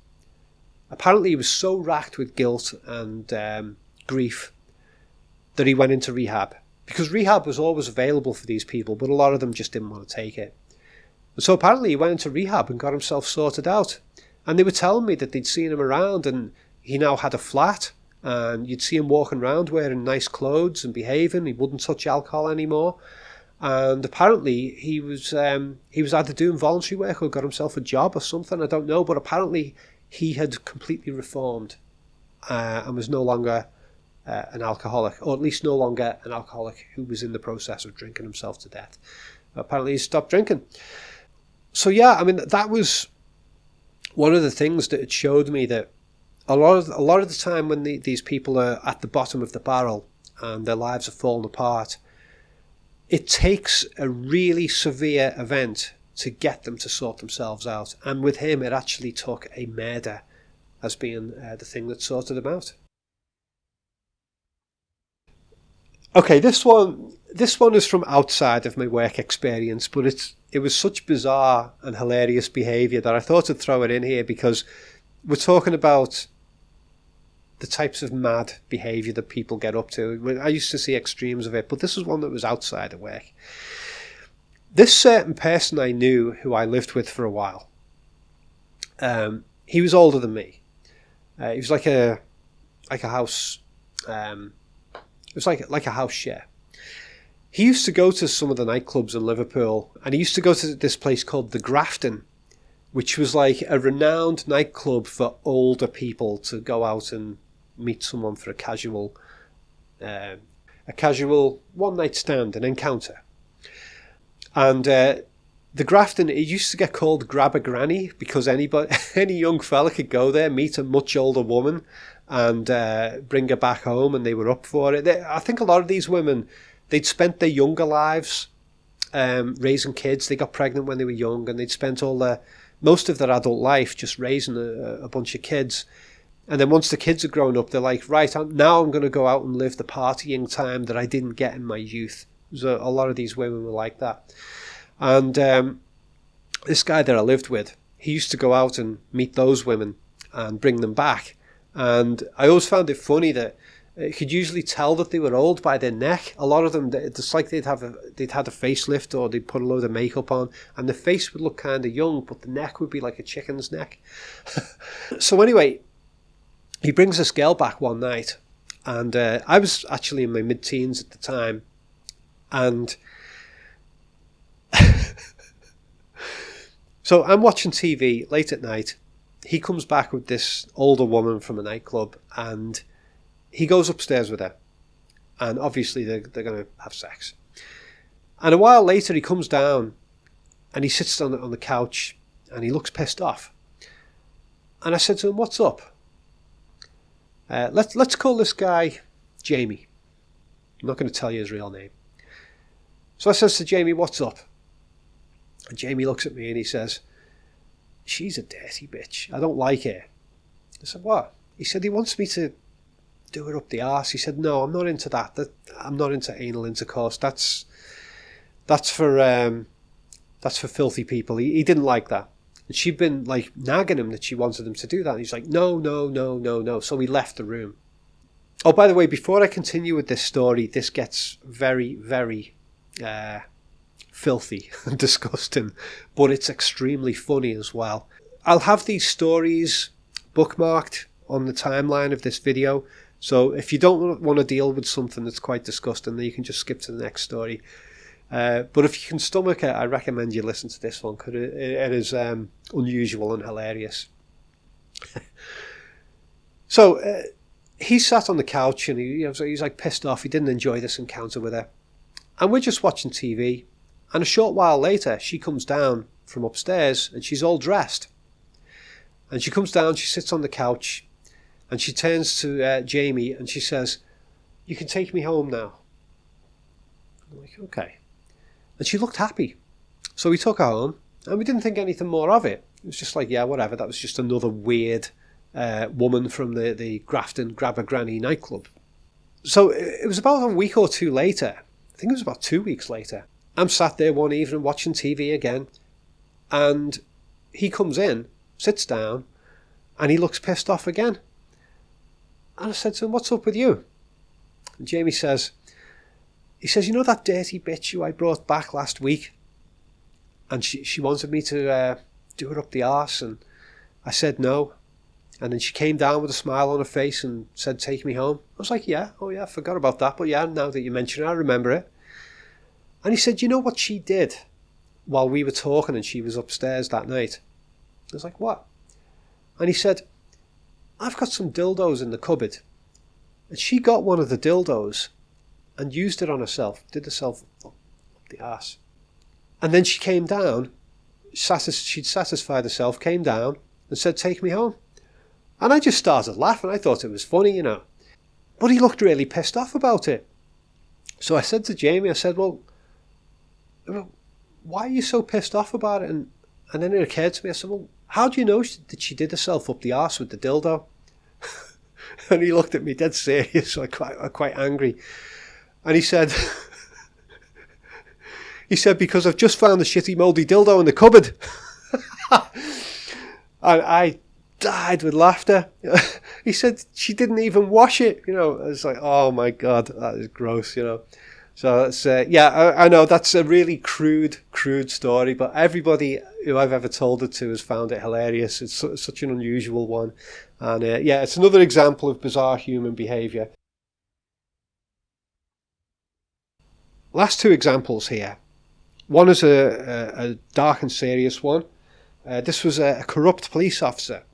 Apparently he was so racked with guilt and grief that he went into rehab. because rehab was always available for these people, but a lot of them just didn't want to take it. And so apparently he went into rehab and got himself sorted out. And they were telling me that they'd seen him around, and he now had a flat, and you'd see him walking around wearing nice clothes and behaving. He wouldn't touch alcohol anymore. And apparently he was either doing voluntary work or got himself a job or something, I don't know, but apparently he had completely reformed and was no longer an alcoholic, or at least no longer an alcoholic who was in the process of drinking himself to death. Apparently he stopped drinking. So yeah, I mean, that was one of the things that it showed me, that a lot of the time when these people are at the bottom of the barrel and their lives are falling apart, it takes a really severe event to get them to sort themselves out. And with him, it actually took a murder as being the thing that sorted him out. Okay, this one is from outside of my work experience, but it was such bizarre and hilarious behaviour that I thought I'd throw it in here, because we're talking about the types of mad behaviour that people get up to. I used to see extremes of it, but this is one that was outside of work. This certain person I knew, who I lived with for a while, he was older than me. He was like a house. It was like a house share. He used to go to some of the nightclubs in Liverpool, and he used to go to this place called the Grafton, which was like a renowned nightclub for older people to go out and meet someone for a casual one night stand, an encounter. And the Grafton, it used to get called Grab a Granny, because any young fella could go there, meet a much older woman, and bring her back home, and they were up for it. I think a lot of these women, they'd spent their younger lives raising kids. They got pregnant when they were young, and they'd spent most of their adult life just raising a bunch of kids. And then once the kids had grown up, they're like, right, now I'm going to go out and live the partying time that I didn't get in my youth. So a lot of these women were like that. And this guy that I lived with, he used to go out and meet those women and bring them back. And I always found it funny that you could usually tell that they were old by their neck. A lot of them, it's like they'd had a facelift, or they'd put a load of makeup on, and the face would look kind of young, but the neck would be like a chicken's neck. So anyway, he brings this girl back one night, and I was actually in my mid-teens at the time, and so I'm watching TV late at night. He comes back with this older woman from a nightclub, and he goes upstairs with her, and obviously they're going to have sex. And a while later, he comes down, and he sits on the couch, and he looks pissed off. And I said to him, "What's up?" Let's call this guy Jamie. I'm not going to tell you his real name. So I says to Jamie, "What's up?" And Jamie looks at me and he says, "She's a dirty bitch. I don't like her." I said, "What?" He said he wants me to do it up the arse. He said, "No, I'm not into that. I'm not into anal intercourse. That's for filthy people." He didn't like that. And she'd been like nagging him that she wanted him to do that. And he's like, no. So he left the room. Oh, by the way, before I continue with this story, this gets very, very filthy and disgusting, but it's extremely funny as well. I'll have these stories bookmarked on the timeline of this video. So if you don't want to deal with something that's quite disgusting, then you can just skip to the next story. But if you can stomach it, I recommend you listen to this one, because it is unusual and hilarious. So he sat on the couch, and he's like pissed off. He didn't enjoy this encounter with her. And we're just watching TV. And a short while later, she comes down from upstairs, and she's all dressed. And she comes down, she sits on the couch, and she turns to Jamie, and she says, "You can take me home now." I'm like, okay. And she looked happy. So we took her home, and we didn't think anything more of it. It was just like, yeah, whatever. That was just another weird woman from the Grafton Grab a Granny nightclub. So it was about a week or two later. I think it was about 2 weeks later. I'm sat there one evening watching TV again, and he comes in, sits down, and he looks pissed off again. And I said to him, "What's up with you?" And Jamie says, he says, you know that dirty bitch who I brought back last week? And she wanted me to do her up the arse, and I said no. And then she came down with a smile on her face and said, take me home. I was like, yeah, oh yeah, I forgot about that. But yeah, now that you mention it, I remember it. And he said, you know what she did while we were talking and she was upstairs that night? I was like, what? And he said, I've got some dildos in the cupboard. And she got one of the dildos and used it on herself, did herself up the arse. And then she came down, she'd satisfied herself, came down and said, take me home. And I just started laughing. I thought it was funny, you know. But he looked really pissed off about it. So I said to Jamie, I said, well, why are you so pissed off about it? And then it occurred to me, I said, well, how do you know that she did herself up the arse with the dildo? And he looked at me dead serious, like quite angry. And he said, because I've just found the shitty mouldy dildo in the cupboard. And I died with laughter. He said she didn't even wash it. You know, it's like, oh my God, that is gross, you know. So that's, I know that's a really crude story, but everybody who I've ever told it to has found it hilarious. It's such an unusual one. And it's another example of bizarre human behaviour. Last two examples here. One is a dark and serious one. This was a corrupt police officer.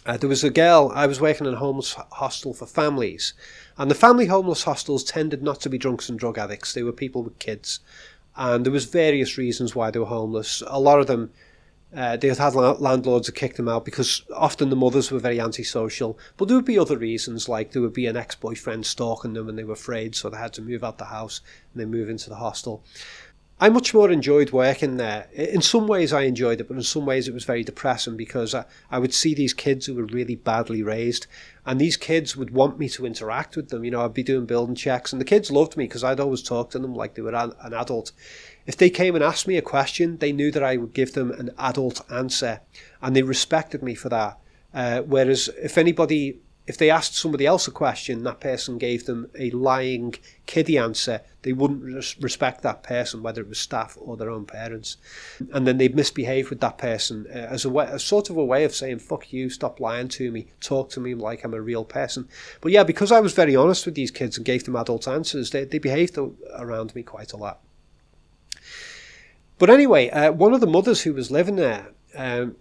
There was a girl, I was working in a homeless hostel for families, and the family homeless hostels tended not to be drunks and drug addicts. They were people with kids, and there was various reasons why they were homeless. A lot of them, they had landlords who kicked them out because often the mothers were very antisocial, but there would be other reasons, like there would be an ex-boyfriend stalking them and they were afraid, so they had to move out the house and then move into the hostel. I much more enjoyed working there. In some ways I enjoyed it, but in some ways it was very depressing because I would see these kids who were really badly raised, and these kids would want me to interact with them. You know, I'd be doing building checks, and the kids loved me because I'd always talk to them like they were an adult. If they came and asked me a question, they knew that I would give them an adult answer, and they respected me for that. Whereas if they asked somebody else a question, that person gave them a lying kiddie answer, they wouldn't respect that person, whether it was staff or their own parents. And then they'd misbehave with that person as a sort of a way of saying, fuck you, stop lying to me, talk to me like I'm a real person. But yeah, because I was very honest with these kids and gave them adult answers, they behaved around me quite a lot. But anyway, one of the mothers who was living there, when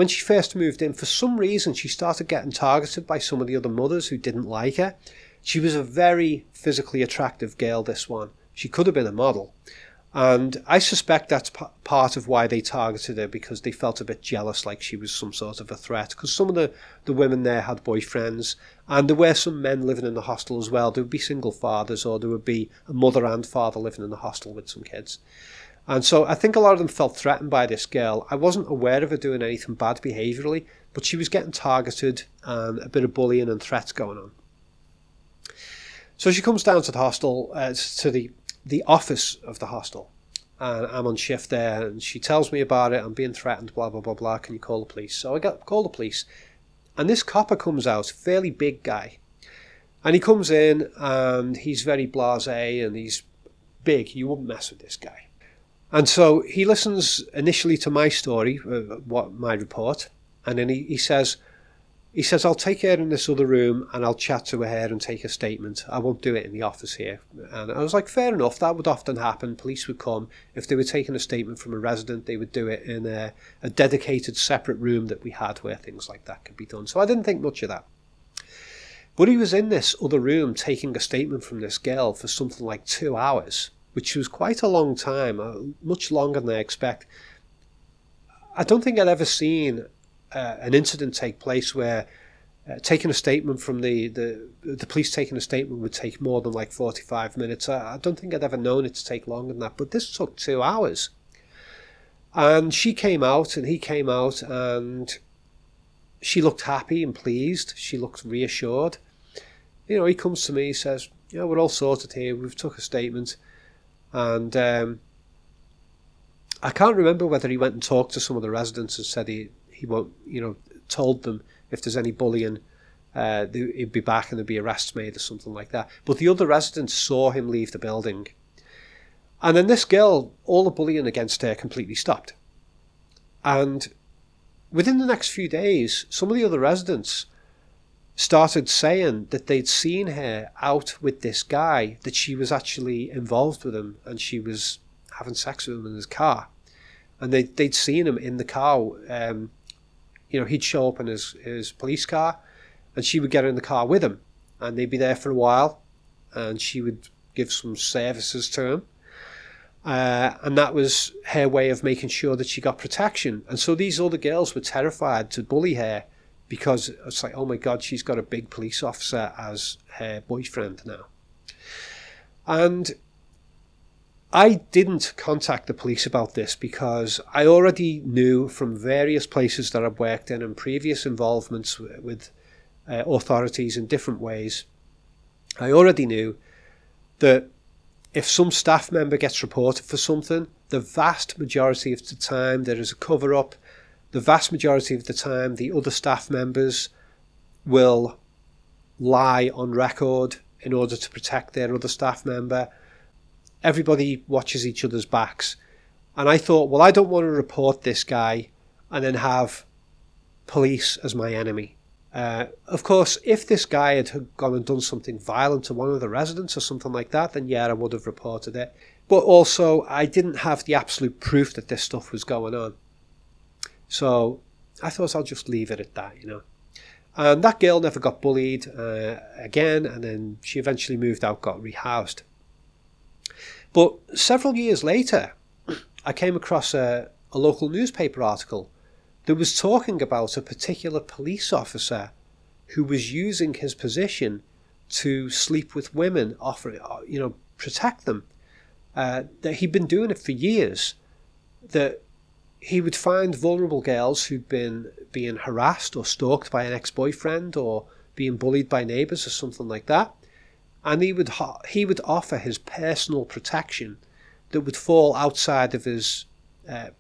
she first moved in, for some reason, she started getting targeted by some of the other mothers who didn't like her. She was a very physically attractive girl, this one. She could have been a model. And I suspect that's part of why they targeted her, because they felt a bit jealous, like she was some sort of a threat. Because some of the women there had boyfriends, and there were some men living in the hostel as well. There would be single fathers, or there would be a mother and father living in the hostel with some kids. And so I think a lot of them felt threatened by this girl. I wasn't aware of her doing anything bad behaviourally, but she was getting targeted and a bit of bullying and threats going on. So she comes down to the hostel, to the office of the hostel, and I'm on shift there, and she tells me about it. I'm being threatened, blah, blah, blah, blah. Can you call the police? So I call the police, and this copper comes out, fairly big guy. And he comes in, and he's very blasé, and he's big. You wouldn't mess with this guy. And so he listens initially to my story, my report, and then he says, I'll take her in this other room and I'll chat to her and take a statement. I won't do it in the office here. And I was like, fair enough, that would often happen. Police would come. If they were taking a statement from a resident, they would do it in a dedicated separate room that we had where things like that could be done. So I didn't think much of that. But he was in this other room taking a statement from this girl for something like 2 hours, which was quite a long time, much longer than I expect. I don't think I'd ever seen an incident take place where taking a statement from the police taking a statement would take more than like 45 minutes. I don't think I'd ever known it to take longer than that, but this took 2 hours. And she came out and he came out, and she looked happy and pleased. She looked reassured. You know, he comes to me, he says, yeah, we're all sorted here. We've took a statement. And I can't remember whether he went and talked to some of the residents and said he won't, told them if there's any bullying He'd be back and there'd be arrests made or something like that. But the other residents saw him leave the building. And then this girl, all the bullying against her completely stopped. And within the next few days, some of the other residents started saying that they'd seen her out with this guy, that she was actually involved with him and she was having sex with him in his car. And they'd seen him in the car. He'd show up in his police car and she would get in the car with him. And they'd be there for a while and she would give some services to him. And that was her way of making sure that she got protection. And so these other girls were terrified to bully her because it's like, oh my God, she's got a big police officer as her boyfriend now. And I didn't contact the police about this because I already knew from various places that I've worked in and previous involvements with authorities in different ways, I already knew that if some staff member gets reported for something, the vast majority of the time there is a cover-up. The vast majority of the time the other staff members will lie on record in order to protect their other staff member. Everybody watches each other's backs. And I thought, well, I don't want to report this guy and then have police as my enemy. Of course, if this guy had gone and done something violent to one of the residents or something like that, then yeah, I would have reported it. But also, I didn't have the absolute proof that this stuff was going on. So I thought I'll just leave it at that, And that girl never got bullied again, and then she eventually moved out, got rehoused. But several years later, I came across a local newspaper article that was talking about a particular police officer who was using his position to sleep with women, protect them. That he'd been doing it for years. That he would find vulnerable girls who'd been being harassed or stalked by an ex-boyfriend or being bullied by neighbours or something like that. And he would offer his personal protection that would fall outside of his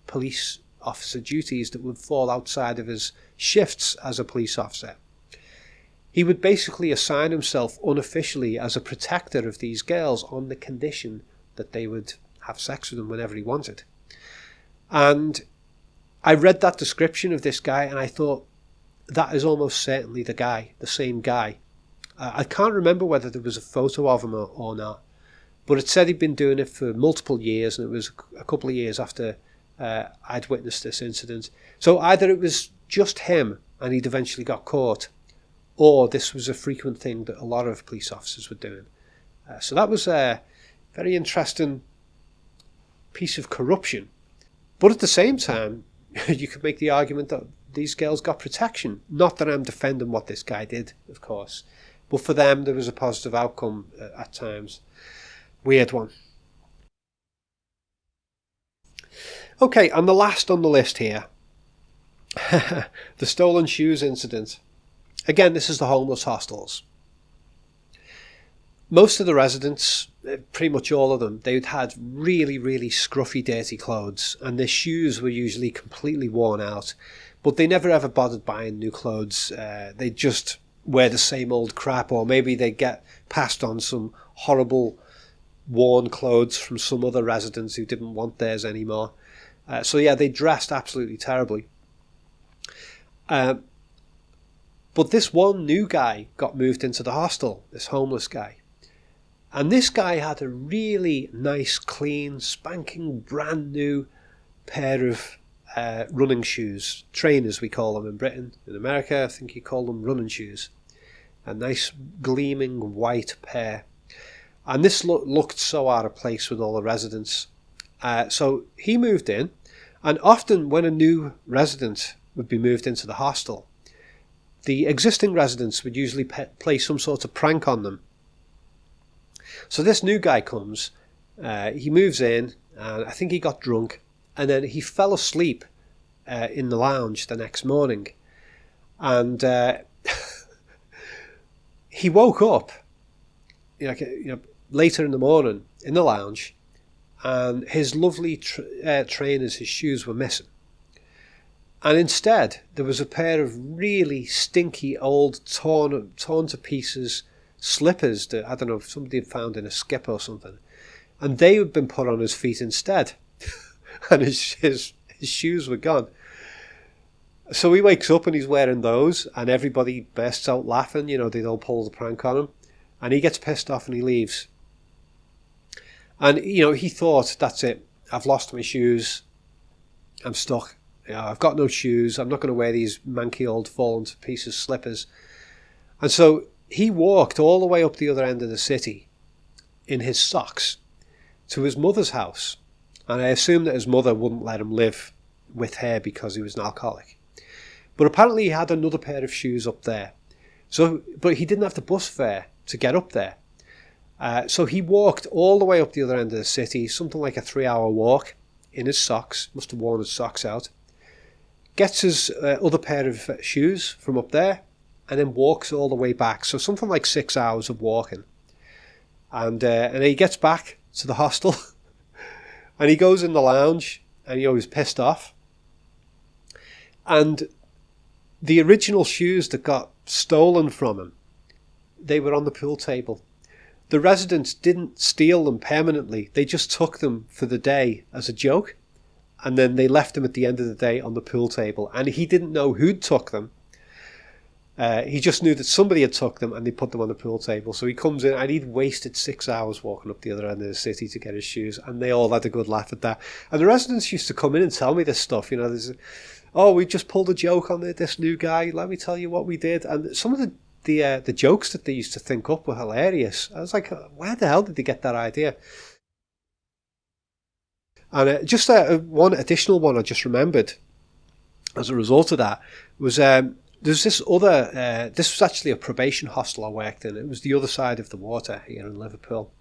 police officer duties, that would fall outside of his shifts as a police officer. He would basically assign himself unofficially as a protector of these girls on the condition that they would have sex with him whenever he wanted. And I read that description of this guy and I thought, that is almost certainly the same guy. I can't remember whether there was a photo of him or not, but it said he'd been doing it for multiple years, and it was a couple of years after I'd witnessed this incident. So either it was just him and he'd eventually got caught, or this was a frequent thing that a lot of police officers were doing. So that was a very interesting piece of corruption. But at the same time, you could make the argument that these girls got protection. Not that I'm defending what this guy did, of course, but for them there was a positive outcome at times. Weird one. Okay, and the last on the list here, the stolen shoes incident. Again, this is the homeless hostels. Most of the residents, pretty much all of them, they'd had really, really scruffy, dirty clothes, and their shoes were usually completely worn out, but they never ever bothered buying new clothes. They'd just wear the same old crap, or maybe they'd get passed on some horrible worn clothes from some other residents who didn't want theirs anymore. So yeah, they dressed absolutely terribly. But this one new guy got moved into the hostel, this homeless guy. And this guy had a really nice, clean, spanking, brand new pair of running shoes. Trainers, we call them in Britain. In America, I think you call them running shoes. A nice, gleaming white pair. And this looked so out of place with all the residents. So he moved in, and often when a new resident would be moved into the hostel, the existing residents would usually play some sort of prank on them. So this new guy comes, he moves in, and I think he got drunk, and then he fell asleep in the lounge the next morning. And he woke up later in the morning in the lounge, and his lovely trainers, his shoes were missing. And instead, there was a pair of really stinky, old, torn to pieces slippers that, I don't know, if somebody had found in a skip or something. And they had been put on his feet instead. And his shoes were gone. So he wakes up and he's wearing those, and everybody bursts out laughing. You know, they all pull the prank on him. And he gets pissed off and he leaves. And, you know, he thought, that's it. I've lost my shoes. I'm stuck. You know, I've got no shoes. I'm not going to wear these manky old fallen to pieces slippers. And so he walked all the way up the other end of the city in his socks to his mother's house. And I assume that his mother wouldn't let him live with her because he was an alcoholic. But apparently he had another pair of shoes up there. But he didn't have the bus fare to get up there. So he walked all the way up the other end of the city, something like a 3-hour walk, in his socks. Must have worn his socks out. Gets his other pair of shoes from up there, and then walks all the way back. So something like 6 hours of walking. And he gets back to the hostel, and he goes in the lounge, and he was pissed off. And the original shoes that got stolen from him, they were on the pool table. The residents didn't steal them permanently. They just took them for the day as a joke. And then they left them at the end of the day on the pool table. And he didn't know who'd took them. He just knew that somebody had took them and they put them on the pool table. So he comes in and he'd wasted 6 hours walking up the other end of the city to get his shoes. And they all had a good laugh at that. And the residents used to come in and tell me this stuff. You know, we just pulled a joke on this new guy. Let me tell you what we did. And some of the jokes that they used to think up were hilarious. I was like, where the hell did they get that idea? And just one additional one I just remembered as a result of that was there's this other, this was actually a probation hostel I worked in. It was the other side of the water here in Liverpool.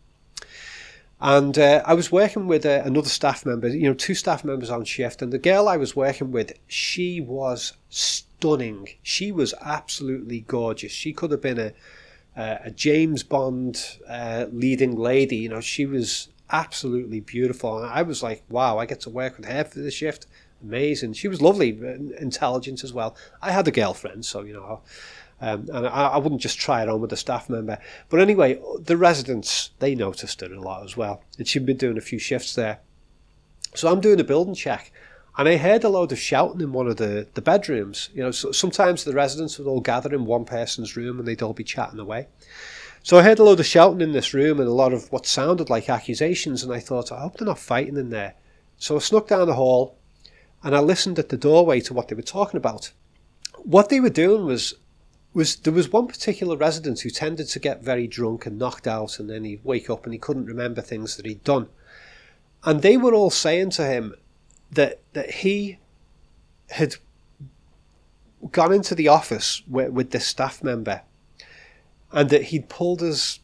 And I was working with another staff member, 2 staff members on shift. And the girl I was working with, she was stunning. She was absolutely gorgeous. She could have been a James Bond leading lady. You know, she was absolutely beautiful. And I was like, wow, I get to work with her for the shift. Amazing. She was lovely, intelligent as well. I had a girlfriend, so, and I wouldn't just try it on with a staff member. But anyway, the residents, they noticed her a lot as well. And she'd been doing a few shifts there. So I'm doing a building check. And I heard a load of shouting in one of the bedrooms. So sometimes the residents would all gather in one person's room and they'd all be chatting away. So I heard a load of shouting in this room and a lot of what sounded like accusations. And I thought, I hope they're not fighting in there. So I snuck down the hall and I listened at the doorway to what they were talking about. What they were doing was there was one particular resident who tended to get very drunk and knocked out, and then he'd wake up and he couldn't remember things that he'd done. And they were all saying to him that he had gone into the office with this staff member and that he'd pulled his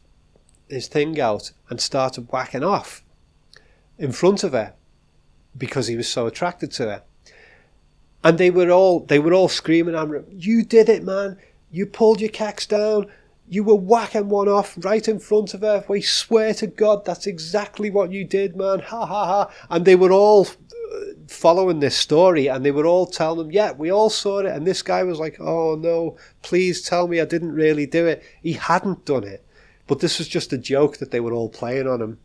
thing out and started whacking off in front of her because he was so attracted to her. And they were all screaming at him, "You did it, man. You pulled your cacks down. You were whacking one off right in front of her. We swear to God, that's exactly what you did, man. Ha, ha, ha." And they were all following this story and they were all telling him, "Yeah, we all saw it." And this guy was like, "Oh, no, please tell me I didn't really do it." He hadn't done it. But this was just a joke that they were all playing on him.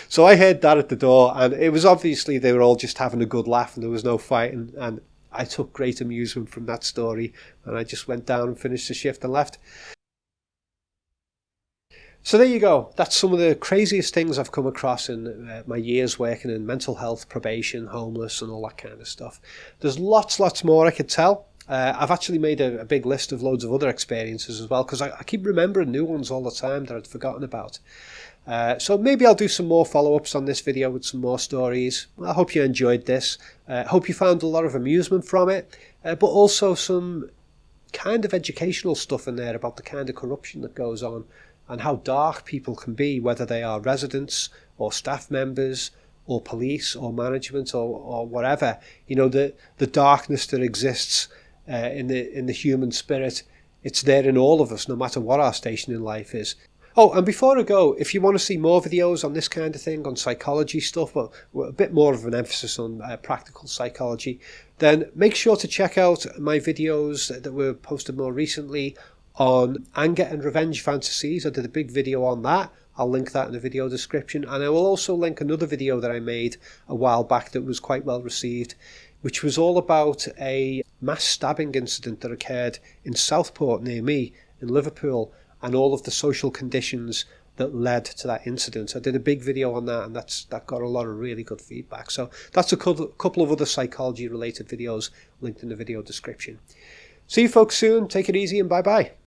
So I heard that at the door, and it was obviously they were all just having a good laugh and there was no fighting. And I took great amusement from that story, and I just went down and finished the shift and left. So there you go. That's some of the craziest things I've come across in my years working in mental health, probation, homeless, and all that kind of stuff. There's lots more I could tell. I've actually made a big list of loads of other experiences as well, because I keep remembering new ones all the time that I'd forgotten about. So maybe I'll do some more follow-ups on this video with some more stories. I hope you enjoyed this. Hope you found a lot of amusement from it, but also some kind of educational stuff in there about the kind of corruption that goes on and how dark people can be, whether they are residents or staff members or police or management or whatever. The darkness that exists in the human spirit, it's there in all of us, no matter what our station in life is. Oh, and before I go, if you want to see more videos on this kind of thing, on psychology stuff, but with a bit more of an emphasis on practical psychology, then make sure to check out my videos that were posted more recently on anger and revenge fantasies. I did a big video on that. I'll link that in the video description. And I will also link another video that I made a while back that was quite well received, which was all about a mass stabbing incident that occurred in Southport near me in Liverpool, and all of the social conditions that led to that incident. I did a big video on that, and that got a lot of really good feedback. So that's a couple of other psychology related videos linked in the video description. See you folks soon. Take it easy and bye bye.